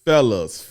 Fellas,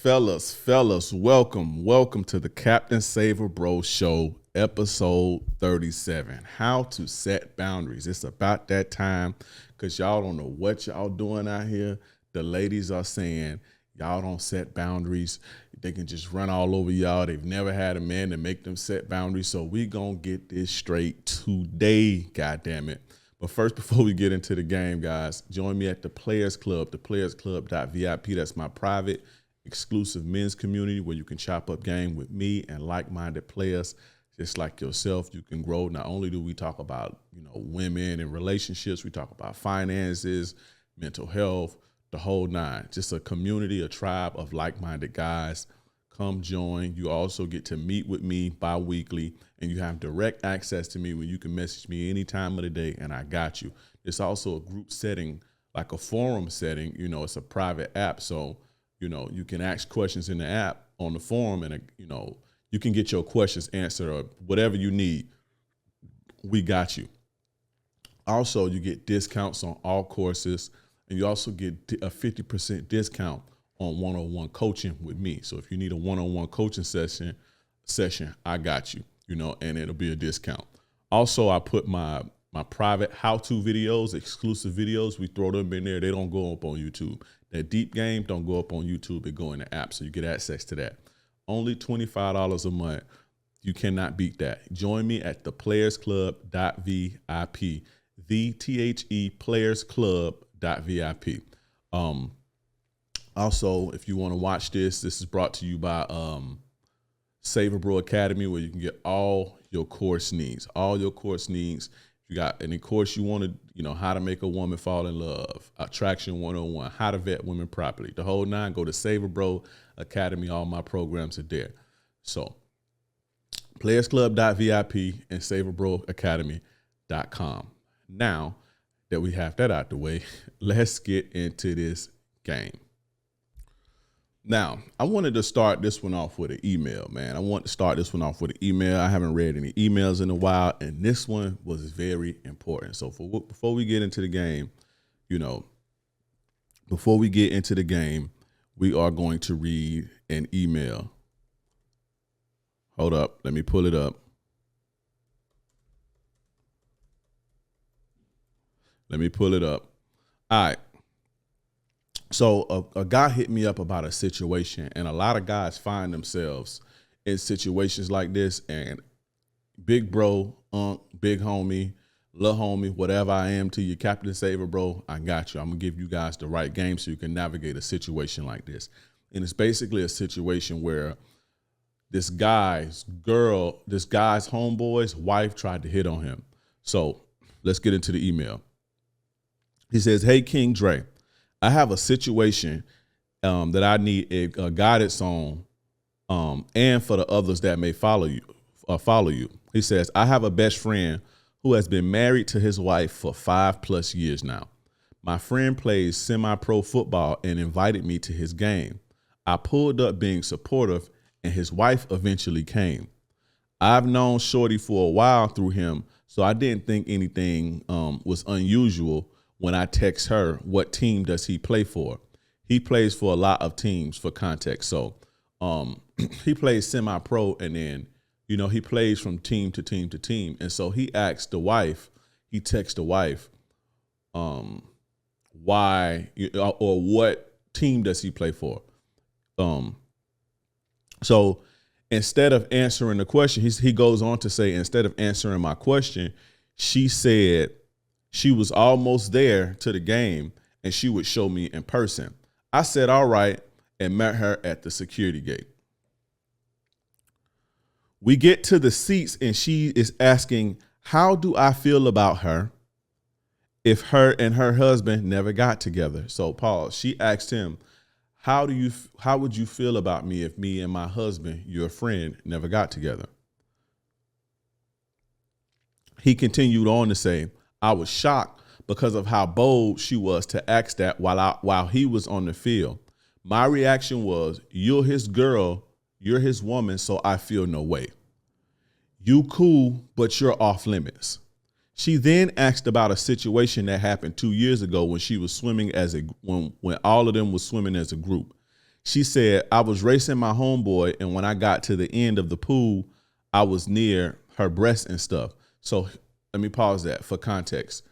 welcome to the Captain Saver Bro Show, episode 37. How to set boundaries. It's about that time because y'all don't know what y'all doing out here. The ladies are saying y'all don't set boundaries. They can just run all over y'all. They've never had a man to make them set boundaries. So we gonna get this straight today, goddammit. But first, before we get into the game, guys, join me at the Players Club, theplayersclub.vip. That's my private, exclusive men's community where you can chop up game with me and like-minded players just like yourself. You can grow. Not only do we talk about, women and relationships, we talk about finances, mental health, the whole nine. Just a community, a tribe of like-minded guys. Come join. You also get to meet with me bi-weekly, and you have direct access to me when you can message me any time of the day, and I got you. It's also a group setting, like a forum setting. It's a private app, so, you can ask questions in the app on the forum, and, you can get your questions answered or whatever you need. We got you. Also, you get discounts on all courses, and you also get a 50% discount on one-on-one coaching with me. So if you need a one-on-one coaching session, I got you, and it'll be a discount. Also, I put my private how-to videos, exclusive videos. We throw them in there. They don't go up on YouTube. That deep game don't go up on YouTube. It go in the app, so you get access to that. Only $25 a month. You cannot beat that. Join me at theplayersclub.vip, theplayersclub.vip. Also, if you want to watch this is brought to you by Saver Bro Academy, where you can get all your course needs. If you got any course you want to, how to make a woman fall in love, attraction 101, how to vet women properly, the whole nine, go to Saver Bro Academy. All my programs are there. So, playersclub.vip and saverbroacademy.com. Now that we have that out the way, let's get into this game. Now, I wanted to start this one off with an email, man. I haven't read any emails in a while, and this one was very important. So before we get into the game, we are going to read an email. Hold up. Let me pull it up. All right. So a guy hit me up about a situation, and a lot of guys find themselves in situations like this. And big bro, big homie, little homie, whatever I am to you, Captain Saver Bro, I got you. I'm going to give you guys the right game so you can navigate a situation like this. And it's basically a situation where this guy's homeboy's wife tried to hit on him. So let's get into the email. He says, "Hey, King Dre, I have a situation that I need a guidance on, and for the others that may follow you. He says, I have a best friend who has been married to his wife for 5+ years now. My friend plays semi-pro football and invited me to his game. I pulled up being supportive, and his wife eventually came. I've known Shorty for a while through him, so I didn't think anything was unusual when I text her, what team does he play for? He plays for a lot of teams, for context. So he plays semi-pro, and then, he plays from team to team to team. And so he texts the wife, why or what team does he play for? So instead of answering the question, he goes on to say, instead of answering my question, she said she was almost there to the game and she would show me in person. I said, all right, and met her at the security gate. We get to the seats and she is asking, how do I feel about her if her and her husband never got together? So pause. She asked him, how would you feel about me if me and my husband, your friend, never got together? He continued on to say, I was shocked because of how bold she was to ask that while he was on the field. My reaction was, you're his girl, you're his woman, so I feel no way. You cool, but you're off limits. She then asked about a situation that happened 2 years ago when she was swimming when all of them was swimming as a group. She said, I was racing my homeboy, and when I got to the end of the pool, I was near her breast and stuff. So let me pause that for context,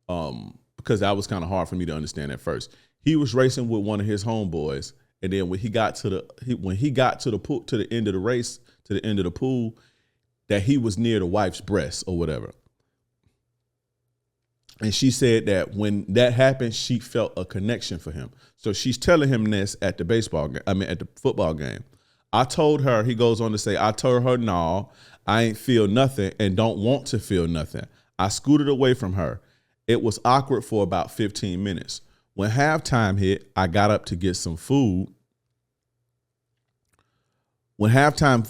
because that was kind of hard for me to understand at first. He was racing with one of his homeboys, and then when he got to the pool, to the end of the race, to the end of the pool, that he was near the wife's breast or whatever. And she said that when that happened, she felt a connection for him. So she's telling him this at the at the football game. I told her, he goes on to say, I told her, no, I ain't feel nothing and don't want to feel nothing. I scooted away from her. It was awkward for about 15 minutes. When halftime hit, I got up to get some food. And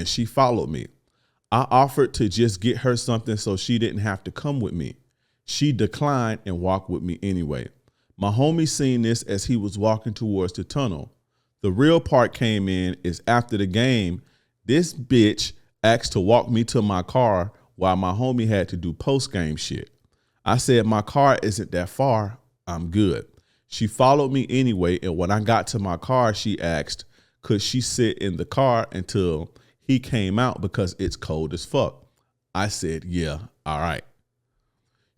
she followed me. I offered to just get her something so she didn't have to come with me. She declined and walked with me anyway. My homie seen this as he was walking towards the tunnel. The real part came in is after the game, this bitch asked to walk me to my car while my homie had to do post-game shit. I said, my car isn't that far. I'm good. She followed me anyway, and when I got to my car, she asked, could she sit in the car until he came out because it's cold as fuck? I said, yeah, all right.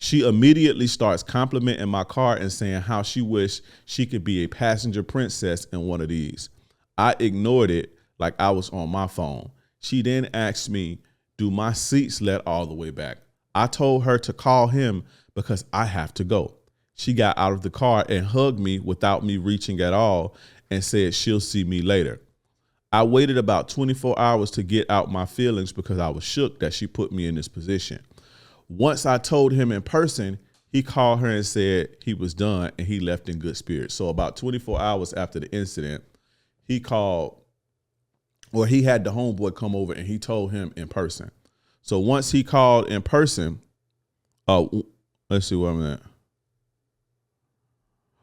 She immediately starts complimenting my car and saying how she wished she could be a passenger princess in one of these. I ignored it like I was on my phone. She then asked me, do my seats let all the way back? I told her to call him because I have to go. She got out of the car and hugged me without me reaching at all and said she'll see me later. I waited about 24 hours to get out my feelings because I was shook that she put me in this position. Once I told him in person, he called her and said he was done and he left in good spirits. So about 24 hours after the incident, he called, or he had the homeboy come over and he told him in person. So once he called in person, let's see where I'm at.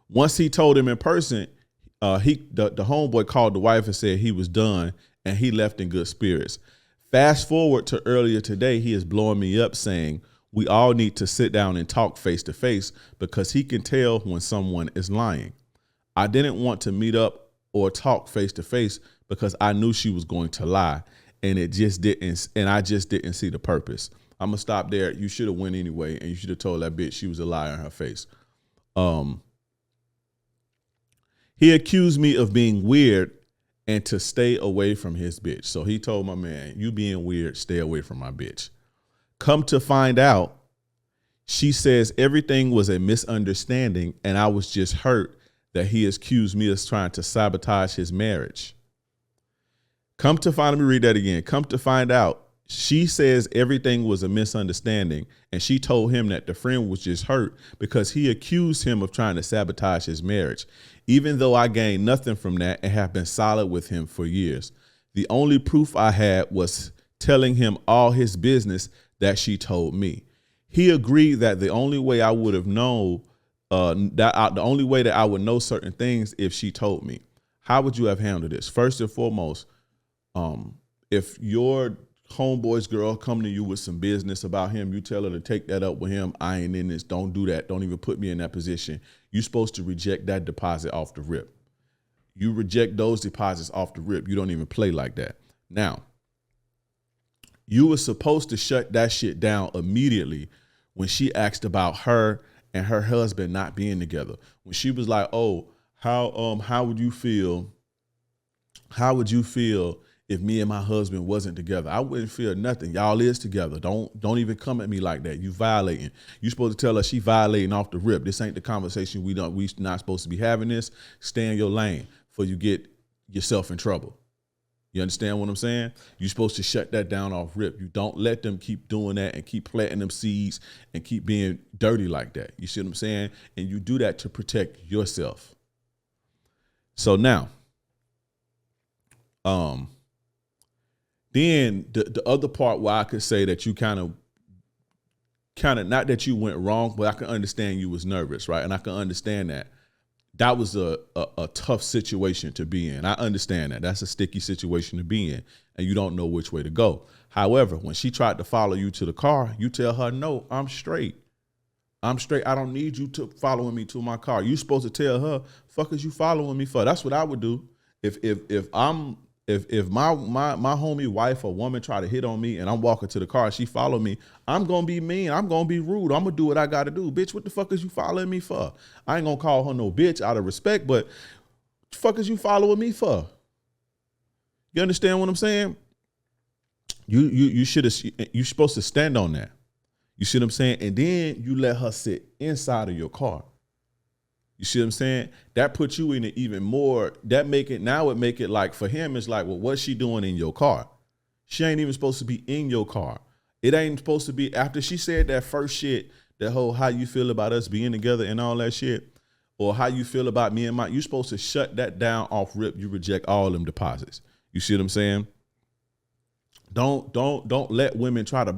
Once he told him in person, the homeboy called the wife and said he was done and he left in good spirits. Fast forward to earlier today, he is blowing me up saying we all need to sit down and talk face to face because he can tell when someone is lying. I didn't want to meet up or talk face to face because I knew she was going to lie, and I just didn't see the purpose. I'm gonna stop there. You should have went anyway, and you should have told that bitch she was a liar in her face. He accused me of being weird and to stay away from his bitch. So he told my man, you being weird, stay away from my bitch. Come to find out, she says everything was a misunderstanding and I was just hurt that he accused me of trying to sabotage his marriage. Let me read that again. Come to find out, she says everything was a misunderstanding and she told him that the friend was just hurt because he accused him of trying to sabotage his marriage. Even though I gained nothing from that and have been solid with him for years. The only proof I had was telling him all his business that she told me. He agreed that the only way I would have known, the only way that I would know certain things if she told me. How would you have handled this? First and foremost, if your homeboy's girl come to you with some business about him, you tell her to take that up with him. I ain't in this. Don't do that. Don't even put me in that position. You're supposed to reject that deposit off the rip. You reject those deposits off the rip. You don't even play like that. Now, you were supposed to shut that shit down immediately when she asked about her and her husband not being together. When she was like, "Oh, how would you feel? How would you feel if me and my husband wasn't together?" I wouldn't feel nothing. Y'all is together. Don't even come at me like that. You violating. You supposed to tell her she violating off the rip. This ain't the conversation we not supposed to be having this. Stay in your lane before you get yourself in trouble. You understand what I'm saying? You're supposed to shut that down off rip. You don't let them keep doing that and keep planting them seeds and keep being dirty like that. You see what I'm saying? And you do that to protect yourself. So now, then the other part where I could say that you kind of not that you went wrong, but I can understand you was nervous, right? And I can understand that. That was a tough situation to be in. I understand that. That's a sticky situation to be in, and you don't know which way to go. However, when she tried to follow you to the car, you tell her, "No, I'm straight. I'm straight. I don't need you to following me to my car. You supposed to tell her, fuck is you following me for? That's what I would do. If my homie wife or woman try to hit on me and I'm walking to the car, she follow me, I'm gonna be mean. I'm gonna be rude. I'm gonna do what I gotta do. Bitch, what the fuck is you following me for? I ain't gonna call her no bitch out of respect, but what the fuck is you following me for? You understand what I'm saying? You supposed to stand on that. You see what I'm saying? And then you let her sit inside of your car. You see what I'm saying? That puts you in it even more. It make it like for him, it's like, well, what's she doing in your car? She ain't even supposed to be in your car. It ain't supposed to be after she said that first shit, that whole how you feel about us being together and all that shit, or how you feel about me and my, you're supposed to shut that down off rip. You reject all them deposits. You see what I'm saying? Don't let women try to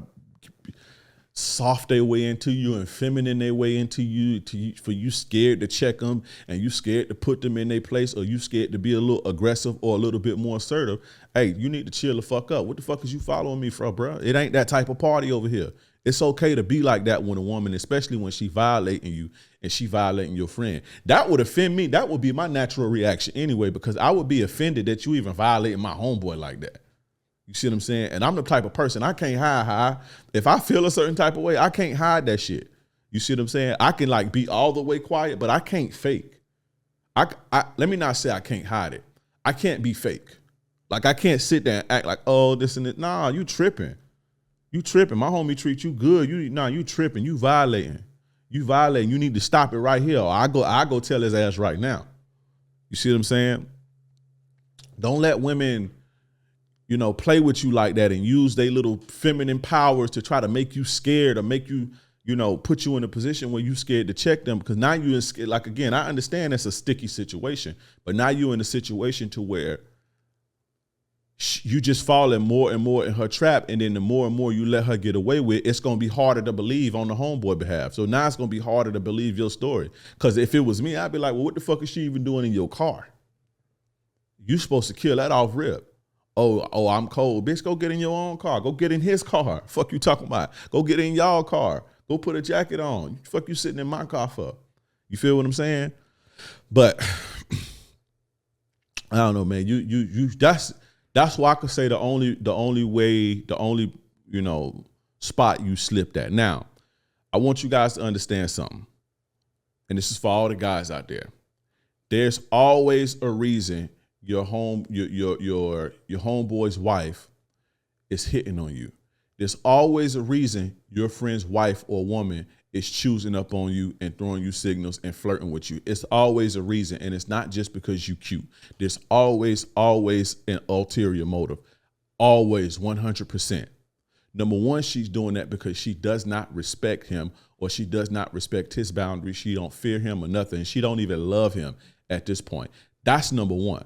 soft their way into you and feminine their way into you for you scared to check them and you scared to put them in their place, or you scared to be a little aggressive or a little bit more assertive. Hey, you need to chill the fuck up. What the fuck is you following me for, bro? It ain't that type of party over here. It's okay to be like that when a woman, especially when she violating you and she violating your friend. That would offend me. That would be my natural reaction anyway, because I would be offended that you even violating my homeboy like that. You see what I'm saying? And I'm the type of person, I can't hide. If I feel a certain type of way, I can't hide that shit. You see what I'm saying? I can like be all the way quiet, but I can't fake. Let me not say I can't hide it. I can't be fake. Like I can't sit there and act like, oh, this and that. Nah, you tripping. You tripping. My homie treat you good. You tripping. You violating. You violating. You need to stop it right here. Or I go tell his ass right now. You see what I'm saying? Don't let women, play with you like that and use their little feminine powers to try to make you scared or make you, put you in a position where you scared to check them. Because now you're scared. Like, again, I understand it's a sticky situation, but now you're in a situation to where you just falling more and more in her trap. And then the more and more you let her get away with, it's going to be harder to believe on the homeboy behalf. So now it's going to be harder to believe your story. Because if it was me, I'd be like, well, what the fuck is she even doing in your car? You supposed to kill that off rip. Oh, I'm cold. Bitch, go get in your own car. Go get in his car. Fuck you talking about. Go get in y'all car. Go put a jacket on. Fuck you sitting in my car for. You feel what I'm saying? But I don't know, man. That's why I could say the only spot you slipped at. Now, I want you guys to understand something. And this is for all the guys out there. There's always a reason your homeboy's wife is hitting on you. There's always a reason your friend's wife or woman is choosing up on you and throwing you signals and flirting with you. It's always a reason, and it's not just because you cute. There's always an ulterior motive. Always, 100%. Number one, she's doing that because she does not respect him, or she does not respect his boundaries. She don't fear him or nothing. She don't even love him at this point. That's number one.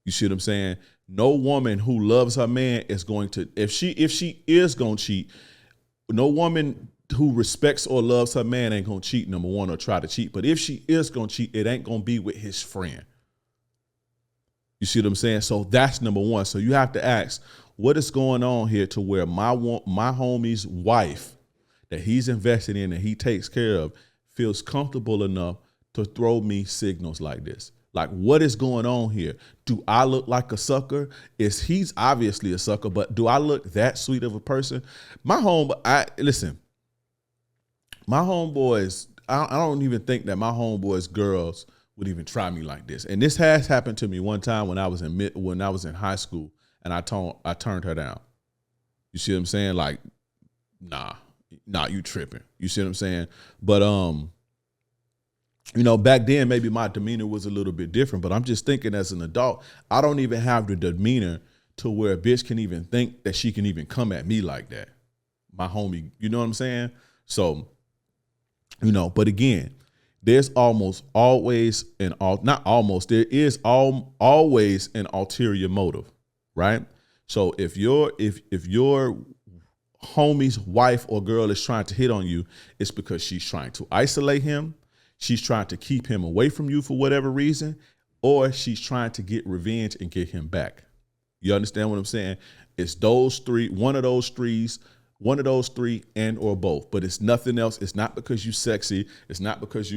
You see what I'm saying? No woman who loves her man is going to, if she is going to cheat, no woman who respects or loves her man ain't going to cheat, number one, or try to cheat. But if she is going to cheat, it ain't going to be with his friend. You see what I'm saying? So that's number one. So you have to ask, what is going on here to where my homie's wife that he's invested in and he takes care of feels comfortable enough to throw me signals like this? Like, what is going on here? Do I look like a sucker? He's obviously a sucker, but do I look that sweet of a person? My homeboys, I don't even think that my homeboys' girls would even try me like this. And this has happened to me one time when I was in high school, and I turned her down. You see what I'm saying? Like, nah, you tripping. You see what I'm saying? But back then maybe my demeanor was a little bit different, but I'm just thinking as an adult, I don't even have the demeanor to where a bitch can even think that she can even come at me like that. My homie, you know what I'm saying? So, but again, there's always an ulterior motive, right? So if your homie's wife or girl is trying to hit on you, it's because she's trying to isolate him. She's trying to keep him away from you for whatever reason, or she's trying to get revenge and get him back. You understand what I'm saying? It's those three, one of those three One of those three and or both. But it's nothing else. It's not because you sexy. It's not because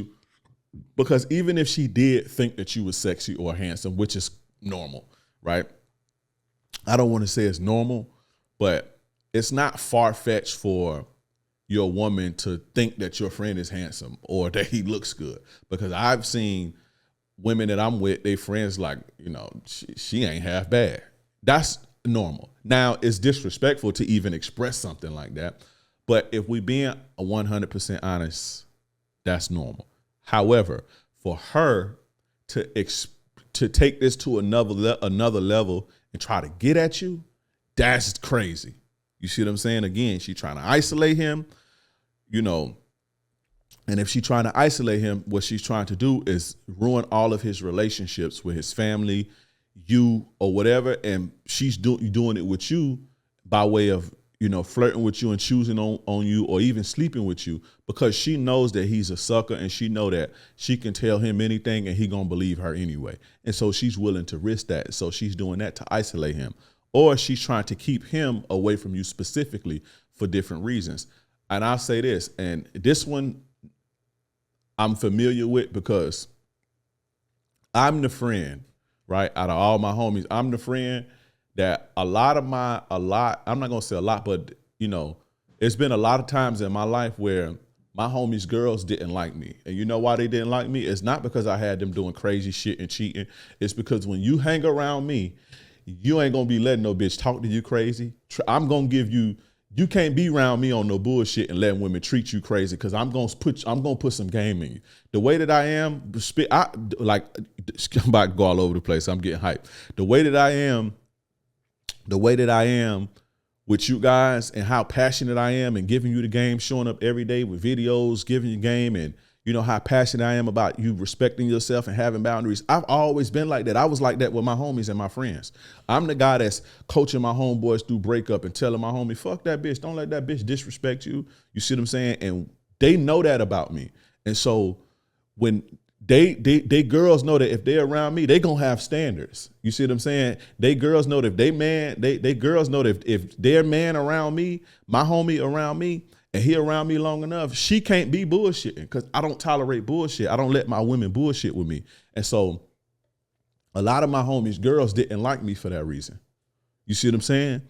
even if she did think that you was sexy or handsome, which is normal, right? I don't want to say it's normal, but it's not far-fetched for your woman to think that your friend is handsome or that he looks good. Because I've seen women that I'm with, they friends like, she ain't half bad. That's normal. Now, it's disrespectful to even express something like that. But if we being 100% honest, that's normal. However, for her to take this to another level and try to get at you, that's crazy. You see what I'm saying? Again, she's trying to isolate him, and if she's trying to isolate him, what she's trying to do is ruin all of his relationships with his family, you or whatever, and she's doing it with you by way of flirting with you and choosing on you or even sleeping with you because she knows that he's a sucker and she know that she can tell him anything and he gonna believe her anyway. And so she's willing to risk that. So she's doing that to isolate him, or she's trying to keep him away from you specifically for different reasons. And I'll say this, and this one I'm familiar with because I'm the friend, right? Out of all my homies, I'm the friend that I'm not going to say a lot, but it's been a lot of times in my life where my homies' girls didn't like me. And you know why they didn't like me? It's not because I had them doing crazy shit and cheating. It's because when you hang around me, you ain't going to be letting no bitch talk to you crazy. I'm going to give you can't be around me on no bullshit and letting women treat you crazy because I'm going to put some game in you. The way that I am, I'm about to go all over the place. I'm getting hyped. The way that I am with you guys and how passionate I am and giving you the game, showing up every day with videos, giving you game, and how passionate I am about you respecting yourself and having boundaries. I've always been like that. I was like that with my homies and my friends. I'm the guy that's coaching my homeboys through breakup and telling my homie, fuck that bitch. Don't let that bitch disrespect you. You see what I'm saying? And they know that about me. And so when they girls know that if they're around me, they gonna have standards. You see what I'm saying? They girls know that if girls know that if their man around me, my homie around me, and he around me long enough, she can't be bullshitting because I don't tolerate bullshit. I don't let my women bullshit with me. And so a lot of my homies, girls didn't like me for that reason. You see what I'm saying?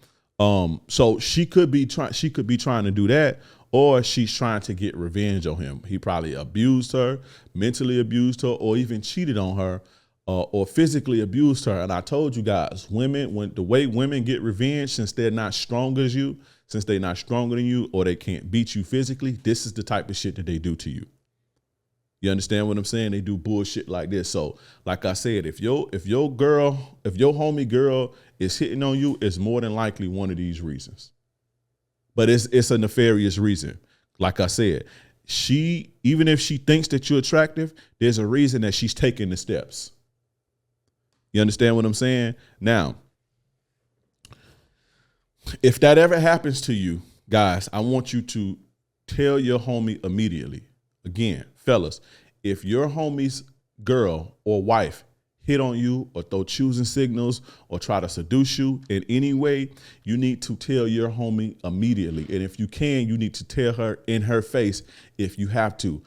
So she could be trying to do that, or she's trying to get revenge on him. He probably abused her, mentally abused her, or even cheated on her, or physically abused her. And I told you guys, the way women get revenge, since they're not strong as you, since they're not stronger than you, or they can't beat you physically, this is the type of shit that they do to you. You understand what I'm saying? They do bullshit like this. So, like I said, if your homie girl is hitting on you, it's more than likely one of these reasons. But it's a nefarious reason. Like I said, even if she thinks that you're attractive, there's a reason that she's taking the steps. You understand what I'm saying? Now, if that ever happens to you, guys, I want you to tell your homie immediately. Again, fellas, if your homie's girl or wife hit on you or throw choosing signals or try to seduce you in any way, you need to tell your homie immediately. And if you can, you need to tell her in her face if you have to,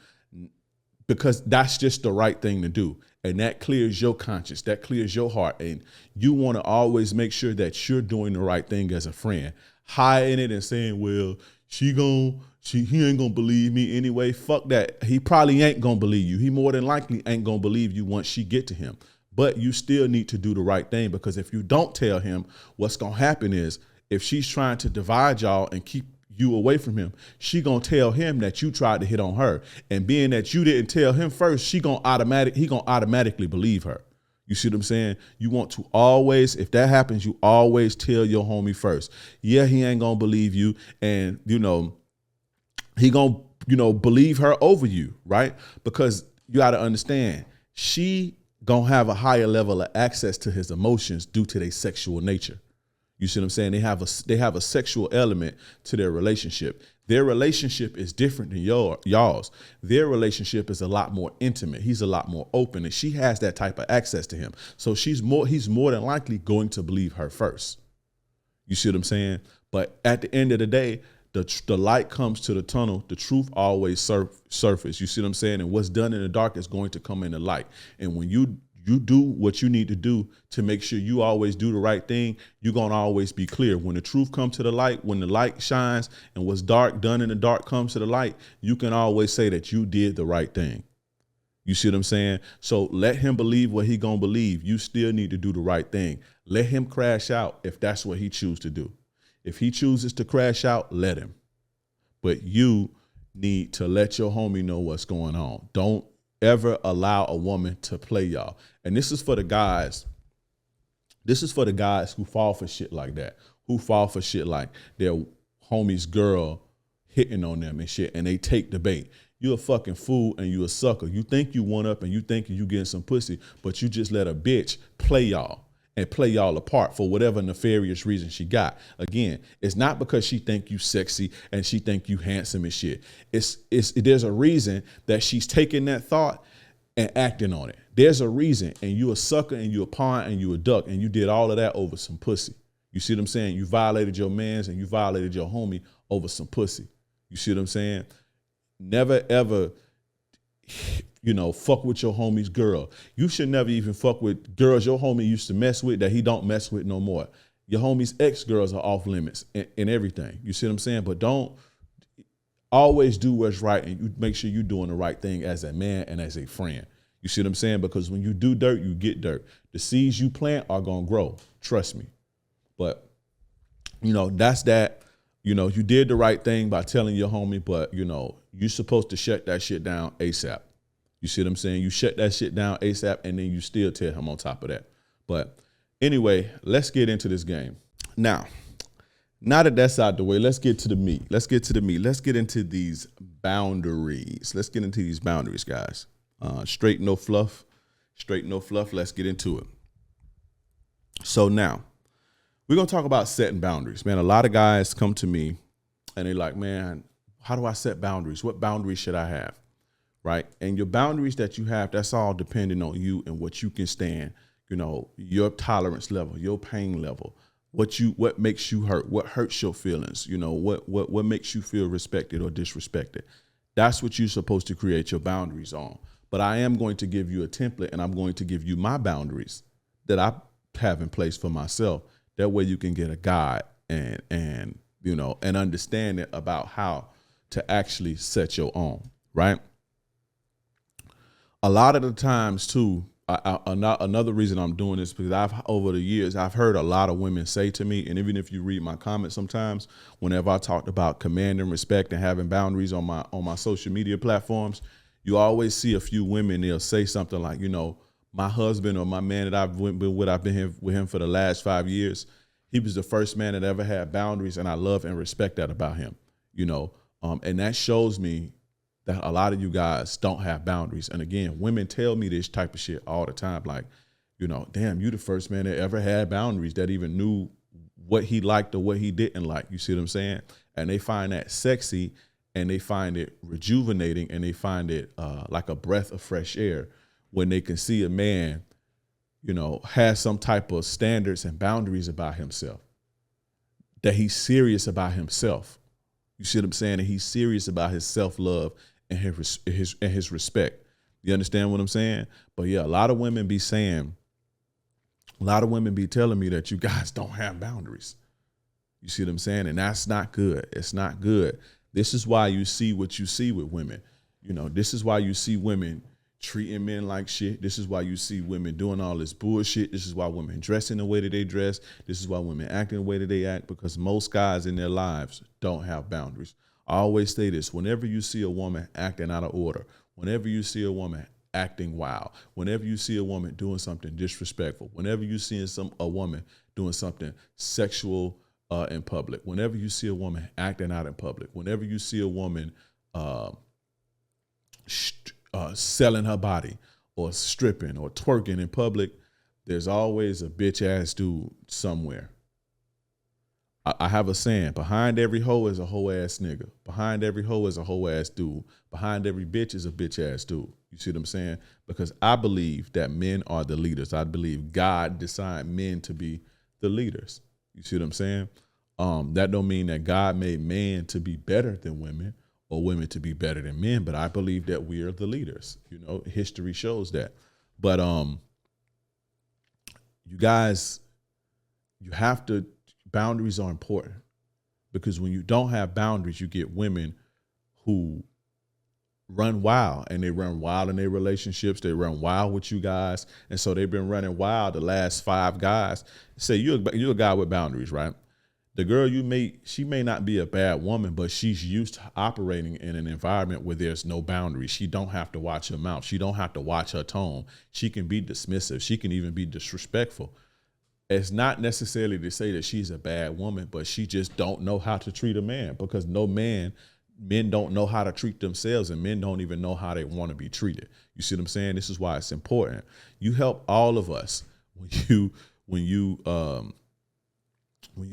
because that's just the right thing to do. And that clears your conscience, that clears your heart. And you want to always make sure that you're doing the right thing as a friend. Hiding it and saying, well, he ain't gonna believe me anyway. Fuck that. He probably ain't gonna believe you. He more than likely ain't gonna believe you once she get to him. But you still need to do the right thing, because if you don't tell him, what's gonna happen is, if she's trying to divide y'all and keep you away from him, she gonna tell him that you tried to hit on her. And being that you didn't tell him first, he gonna automatically believe her. You see what I'm saying? You want to always, if that happens, you always tell your homie first. Yeah, he ain't gonna believe you, and he gonna believe her over you, right? Because you got to understand, she gonna have a higher level of access to his emotions due to their sexual nature. You see what I'm saying? They have a sexual element to their relationship. Their relationship is different than y'all's. Their relationship is a lot more intimate. He's a lot more open, and she has that type of access to him. So he's more than likely going to believe her first. You see what I'm saying? But at the end of the day, the light comes to the tunnel, the truth always surface. You see what I'm saying? And what's done in the dark is going to come in the light. And when you do what you need to do to make sure you always do the right thing, you're going to always be clear. When the truth comes to the light, when the light shines and what's dark done in the dark comes to the light, you can always say that you did the right thing. You see what I'm saying? So let him believe what he going to believe. You still need to do the right thing. Let him crash out if that's what he chooses to do. If he chooses to crash out, let him. But you need to let your homie know what's going on. Don't ever allow a woman to play y'all. And this is for the guys. This is for the guys who fall for shit like that, who fall for shit like their homie's girl hitting on them and shit, and they take the bait. You're a fucking fool and you a sucker. You think you one up and you think you getting some pussy, but you just let a bitch play y'all and play y'all apart for whatever nefarious reason she got. Again, it's not because she think you sexy and she think you handsome and shit. There's a reason that she's taking that thought and acting on it. There's a reason, and you a sucker and you a pawn and you a duck and you did all of that over some pussy. You see what I'm saying? You violated your mans and you violated your homie over some pussy. You see what I'm saying? Never ever, fuck with your homie's girl. You should never even fuck with girls your homie used to mess with that he don't mess with no more. Your homie's ex-girls are off limits and everything. You see what I'm saying? But don't always do what's right, and you make sure you're doing the right thing as a man and as a friend. You see what I'm saying? Because when you do dirt, you get dirt. The seeds you plant are going to grow. Trust me. But, that's that. You did the right thing by telling your homie, but, you're supposed to shut that shit down ASAP. You see what I'm saying? You shut that shit down ASAP, and then you still tell him on top of that. But anyway, let's get into this game. Now that that's out the way, let's get to the meat. Let's get into these boundaries. Let's get into these boundaries, guys. Straight, no fluff. Let's get into it. So now, we're going to talk about setting boundaries. Man, a lot of guys come to me and they're like, man, how do I set boundaries? What boundaries should I have? Right? And your boundaries that you have, that's all depending on you and what you can stand, your tolerance level, your pain level, what makes you hurt, what hurts your feelings, what makes you feel respected or disrespected. That's what you're supposed to create your boundaries on. But I am going to give you a template, and I'm going to give you my boundaries that I have in place for myself. That way you can get a guide and an understanding about how to actually set your own, right? A lot of the times too, another reason I'm doing this, because over the years, I've heard a lot of women say to me, and even if you read my comments sometimes, whenever I talked about commanding respect and having boundaries on my social media platforms, you always see a few women, they'll say something like, my husband or my man that I've been with him for the last 5 years, he was the first man that ever had boundaries, and I love and respect that about him, and that shows me that a lot of you guys don't have boundaries. And again, women tell me this type of shit all the time, like, damn, you the first man that ever had boundaries, that even knew what he liked or what he didn't like. You see what I'm saying? And they find that sexy, and they find it rejuvenating, and they find it like a breath of fresh air when they can see a man, has some type of standards and boundaries about himself, that he's serious about himself. You see what I'm saying? And he's serious about his self-love and his respect. You understand what I'm saying? But yeah, a lot of women be telling me that you guys don't have boundaries. You see what I'm saying? And that's not good. It's not good. This is why you see what you see with women. This is why you see women treating men like shit. This is why you see women doing all this bullshit. This is why women dressing the way that they dress. This is why women acting the way that they act, because most guys in their lives don't have boundaries. I always say this: whenever you see a woman acting out of order, whenever you see a woman acting wild, whenever you see a woman doing something disrespectful, whenever you see a woman doing something sexual in public, whenever you see a woman acting out in public, whenever you see a woman selling her body or stripping or twerking in public, there's always a bitch ass dude somewhere. I have a saying: behind every hoe is a hoe ass nigga. Behind every hoe is a hoe ass dude. Behind every bitch is a bitch ass dude. You see what I'm saying? Because I believe that men are the leaders. I believe God designed men to be the leaders. You see what I'm saying? That don't mean that God made men to be better than women or women to be better than men, but I believe that we are the leaders. History shows that. But you guys, you have to, boundaries are important, because when you don't have boundaries, you get women who run wild, and they run wild in their relationships. They run wild with you guys. And so they've been running wild. The last 5 guys say, you're a guy with boundaries, right? The girl you meet, she may not be a bad woman, but she's used to operating in an environment where there's no boundaries. She don't have to watch her mouth. She don't have to watch her tone. She can be dismissive. She can even be disrespectful. It's not necessarily to say that she's a bad woman, but she just don't know how to treat a man, because men don't know how to treat themselves, and men don't even know how they want to be treated. You see what I'm saying? This is why it's important. You help all of us when you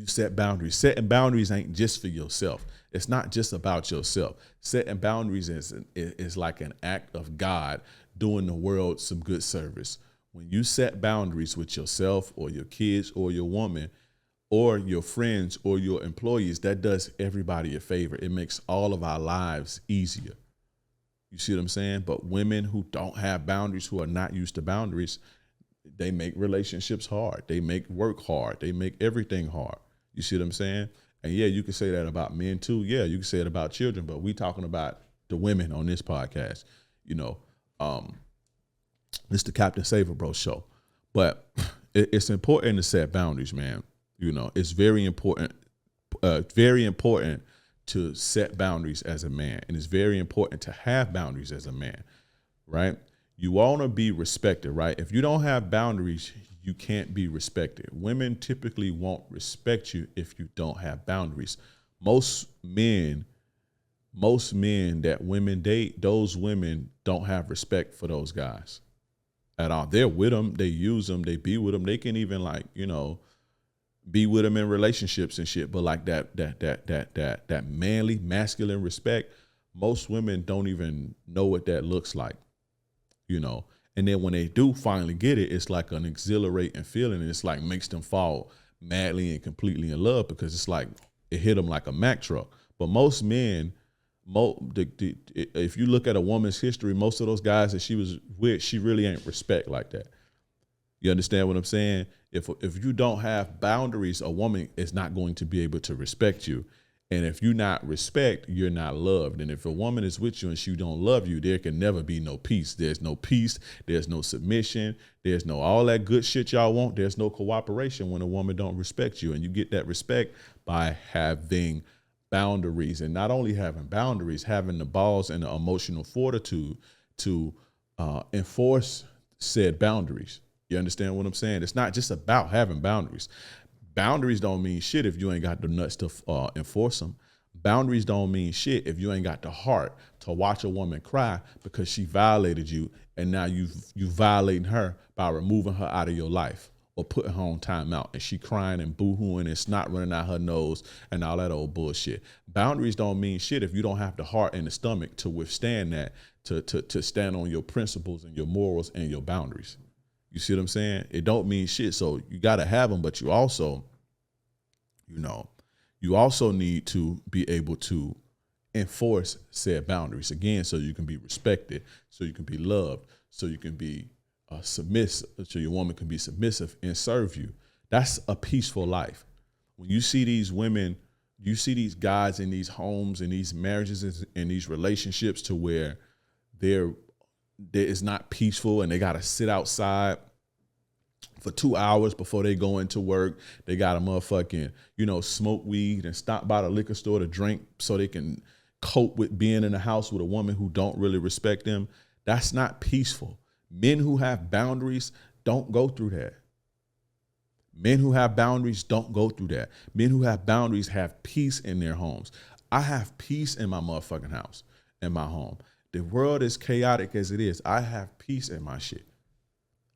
set boundaries. Setting boundaries ain't just for yourself. It's not just about yourself. Setting boundaries is like an act of God doing the world some good service. When you set boundaries with yourself or your kids or your woman or your friends or your employees, that does everybody a favor. It makes all of our lives easier. You see what I'm saying? But women who don't have boundaries, who are not used to boundaries, they make relationships hard. They make work hard. They make everything hard. You see what I'm saying? And yeah, you can say that about men too. Yeah, you can say it about children, but we talking about the women on this podcast. It's the Captain Saver Bro show. But it's important to set boundaries, man. It's very important to set boundaries as a man. And it's very important to have boundaries as a man, right? You want to be respected, right? If you don't have boundaries, you can't be respected. Women typically won't respect you if you don't have boundaries. Most men that women date, those women don't have respect for those guys at all. They're with them, they use them, they be with them. They can even be with them in relationships and shit. But like that manly, masculine respect, most women don't even know what that looks like. And then when they do finally get it, it's like an exhilarating feeling, and it's like makes them fall madly and completely in love, because it's like it hit them like a Mack truck. But most men, if you look at a woman's history, most of those guys that she was with, she really ain't respect like that. You understand what I'm saying? If you don't have boundaries, a woman is not going to be able to respect you. And if you not respect, you're not loved. And if a woman is with you and she don't love you, there can never be no peace. There's no peace. There's no submission. There's no all that good shit y'all want. There's no cooperation when a woman don't respect you. And you get that respect by having boundaries. And not only having boundaries, having the balls and the emotional fortitude to enforce said boundaries. You understand what I'm saying? It's not just about having boundaries. Boundaries don't mean shit if you ain't got the nuts to enforce them. Boundaries don't mean shit if you ain't got the heart to watch a woman cry because she violated you, and now you violating her by removing her out of your life or putting her on timeout, and she crying and boo-hooing and snot running out her nose and all that old bullshit. Boundaries don't mean shit if you don't have the heart and the stomach to withstand that, to stand on your principles and your morals and your boundaries. You see what I'm saying? It don't mean shit. So you got to have them, but you also need to be able to enforce said boundaries again, so you can be respected, so you can be loved, so you can be submissive, so your woman can be submissive and serve you. That's a peaceful life. When you see these women, you see these guys in these homes and these marriages and these relationships to where there is not peaceful, and they got to sit outside for 2 hours before they go into work. They got to motherfucking, smoke weed and stop by the liquor store to drink so they can cope with being in a house with a woman who don't really respect them. That's not peaceful. Men who have boundaries don't go through that. Men who have boundaries don't go through that. Men who have boundaries have peace in their homes. I have peace in my motherfucking house, in my home. The world is chaotic as it is. I have peace in my shit.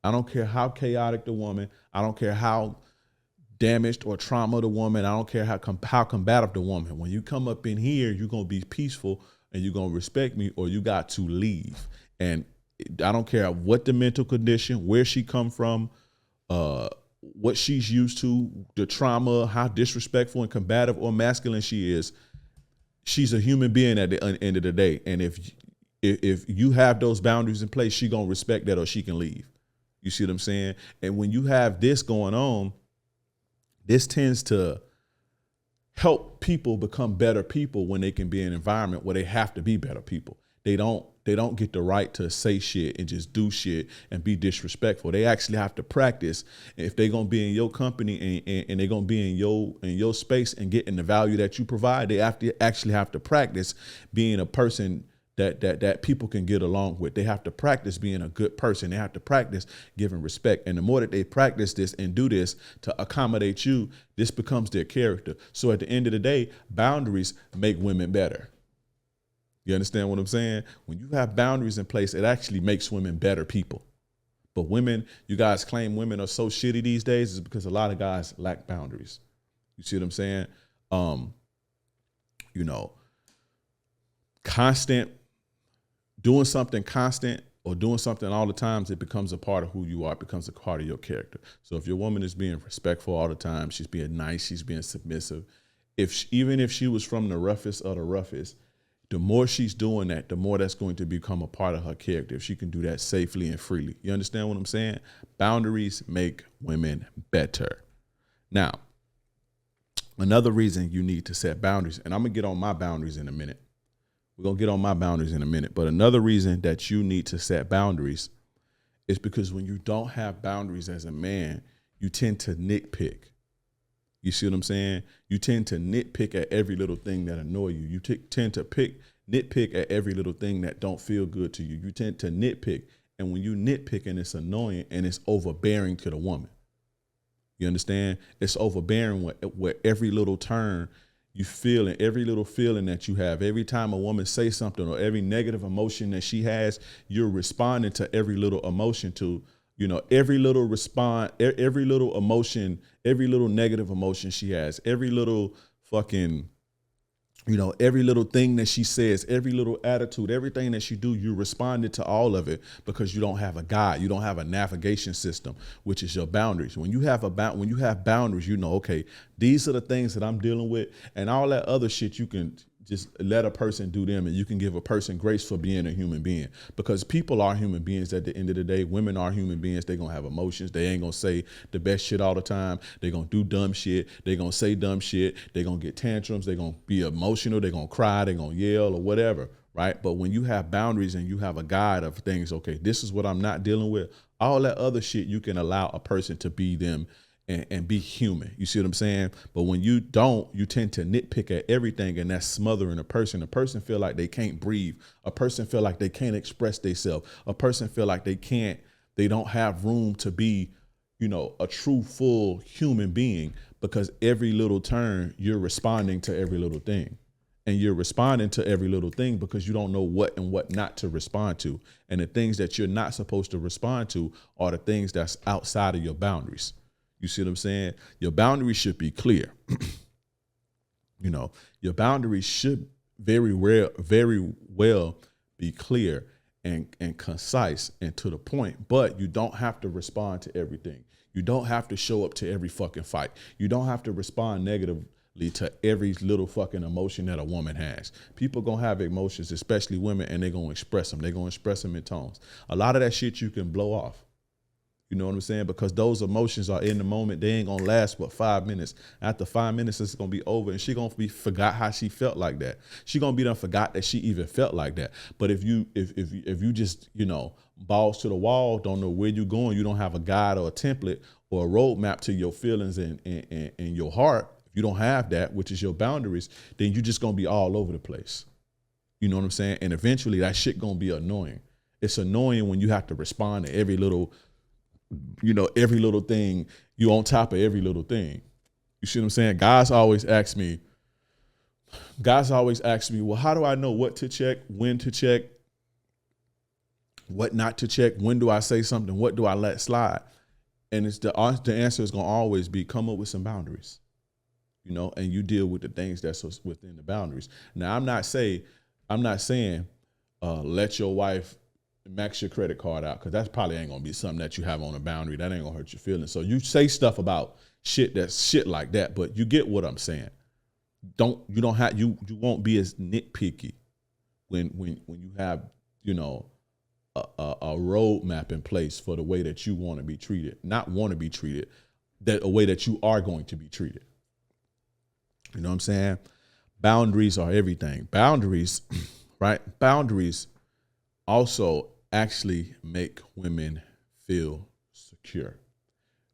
I don't care how chaotic the woman. I don't care how damaged or trauma the woman. I don't care how combative the woman. When you come up in here, you're going to be peaceful and you're going to respect me, or you got to leave. And I don't care what the mental condition, where she come from, what she's used to, the trauma, how disrespectful and combative or masculine she is. She's a human being at the end of the day. And if you have those boundaries in place, she gonna respect that or she can leave. You see what I'm saying? And when you have this going on, this tends to help people become better people when they can be in an environment where they have to be better people. They don't get the right to say shit and just do shit and be disrespectful. They actually have to practice. If they're gonna be in your company and they're gonna be in your space and getting the value that you provide, they actually have to practice being a person that people can get along with. They have to practice being a good person. They have to practice giving respect. And the more that they practice this and do this to accommodate you, this becomes their character. So at the end of the day, boundaries make women better. You understand what I'm saying? When you have boundaries in place, it actually makes women better people. But women, you guys claim women are so shitty these days is because a lot of guys lack boundaries. You see what I'm saying? Doing something constant or doing something all the times, it becomes a part of who you are. It becomes a part of your character. So if your woman is being respectful all the time, she's being nice, she's being submissive. Even if she was from the roughest of the roughest, the more she's doing that, the more that's going to become a part of her character if she can do that safely and freely. You understand what I'm saying? Boundaries make women better. Now, another reason you need to set boundaries, and I'm going to get on my boundaries in a minute. We're going to get on my boundaries in a minute. But another reason that you need to set boundaries is because when you don't have boundaries as a man, you tend to nitpick. You see what I'm saying? You tend to nitpick at every little thing that annoy you. You tend to nitpick at every little thing that don't feel good to you. You tend to nitpick. And when you nitpick and it's annoying and it's overbearing to the woman. You understand? It's overbearing where every little turn you feel and every little feeling that you have. Every time a woman says something or every negative emotion that she has, you're responding to every little emotion to, every little response, every little emotion, every little negative emotion she has, every little fucking, every little thing that she says, every little attitude, everything that she do, you responded to all of it because you don't have a guide. You don't have a navigation system, which is your boundaries. When you have boundaries, okay, these are the things that I'm dealing with, and all that other shit you can just let a person do them, and you can give a person grace for being a human being, because people are human beings at the end of the day. Women are human beings. They're going to have emotions. They ain't going to say the best shit all the time. They're going to do dumb shit. They're going to say dumb shit. They're going to get tantrums. They're going to be emotional. They're going to cry. They're going to yell or whatever, right? But when you have boundaries and you have a guide of things, okay, this is what I'm not dealing with, all that other shit, you can allow a person to be them and be human. You see what I'm saying? But when you don't, you tend to nitpick at everything, and that's smothering a person. A person feel like they can't breathe. A person feel like they can't express themselves. A person feel like they don't have room to be, a true, full human being, because every little turn, you're responding to every little thing. And you're responding to every little thing because you don't know what and what not to respond to. And the things that you're not supposed to respond to are the things that's outside of your boundaries. You see what I'm saying? Your boundaries should be clear. Your boundaries should very well be clear and concise and to the point, but you don't have to respond to everything. You don't have to show up to every fucking fight. You don't have to respond negatively to every little fucking emotion that a woman has. People gonna have emotions, especially women, and they're gonna express them. They're gonna express them in tones. A lot of that shit you can blow off. You know what I'm saying? Because those emotions are in the moment. They ain't gonna last but 5 minutes. After 5 minutes, it's gonna be over, and she gonna be forgot how she felt like that. She gonna be done forgot that she even felt like that. But if you just balls to the wall, don't know where you're going, you don't have a guide or a template or a roadmap to your feelings and your heart. If you don't have that, which is your boundaries, then you're just gonna be all over the place. You know what I'm saying? And eventually, that shit gonna be annoying. It's annoying when you have to respond to every little thing. You on top of every little thing. You see what I'm saying? Guys always ask me, well, how do I know what to check, when to check, what not to check? When do I say something? What do I let slide? And it's the answer is going to always be come up with some boundaries, and you deal with the things that's within the boundaries. Now, I'm not saying let your wife max your credit card out, because that's probably ain't gonna be something that you have on a boundary. That ain't gonna hurt your feelings. So you say stuff about shit like that, but you get what I'm saying. You won't be as nitpicky when you have, you know, a roadmap in place for the way that you want to be treated, not want to be treated, that a way that you are going to be treated. You know what I'm saying? Boundaries are everything. Boundaries, right? Boundaries also actually make women feel secure.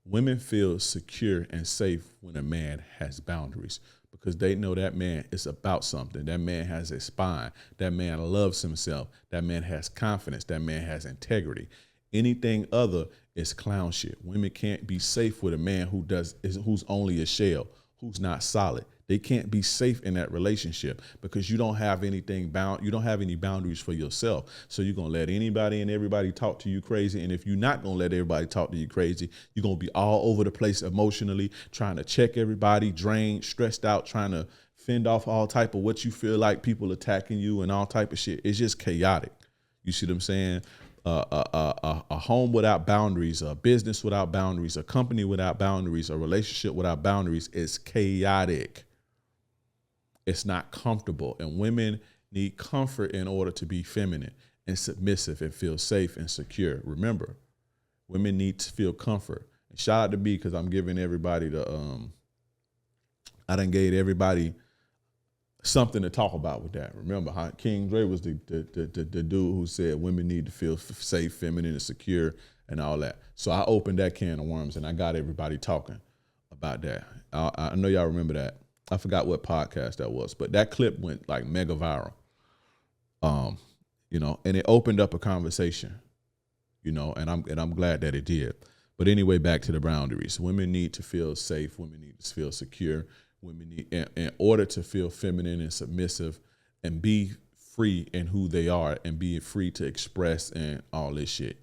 Women feel secure and safe when a man has boundaries, because they know that man is about something. That man has a spine. That man loves himself. That man has confidence. That man has integrity. Anything other is clown shit. Women can't be safe with a man who's only a shell, who's not solid. They can't be safe in that relationship because you don't have anything bound. You don't have any boundaries for yourself. So you're going to let anybody and everybody talk to you crazy. And if you're not going to let everybody talk to you crazy, you're going to be all over the place emotionally, trying to check everybody, drained, stressed out, trying to fend off all type of what you feel like people attacking you and all type of shit. It's just chaotic. You see what I'm saying? A home without boundaries, a business without boundaries, a company without boundaries, a relationship without boundaries is chaotic. It's not comfortable, and women need comfort in order to be feminine and submissive and feel safe and secure. Remember, women need to feel comfort. And shout out to B, because I'm giving everybody I done gave everybody something to talk about with that. Remember how King Dre was the dude who said women need to feel safe, feminine, and secure and all that. So I opened that can of worms and I got everybody talking about that. I know y'all remember that. I forgot what podcast that was, but that clip went like mega viral. You know, and it opened up a conversation, you know, and I'm glad that it did. But anyway, back to the boundaries. Women need to feel safe. Women need to feel secure. Women need, in order to feel feminine and submissive and be free in who they are and be free to express and all this shit.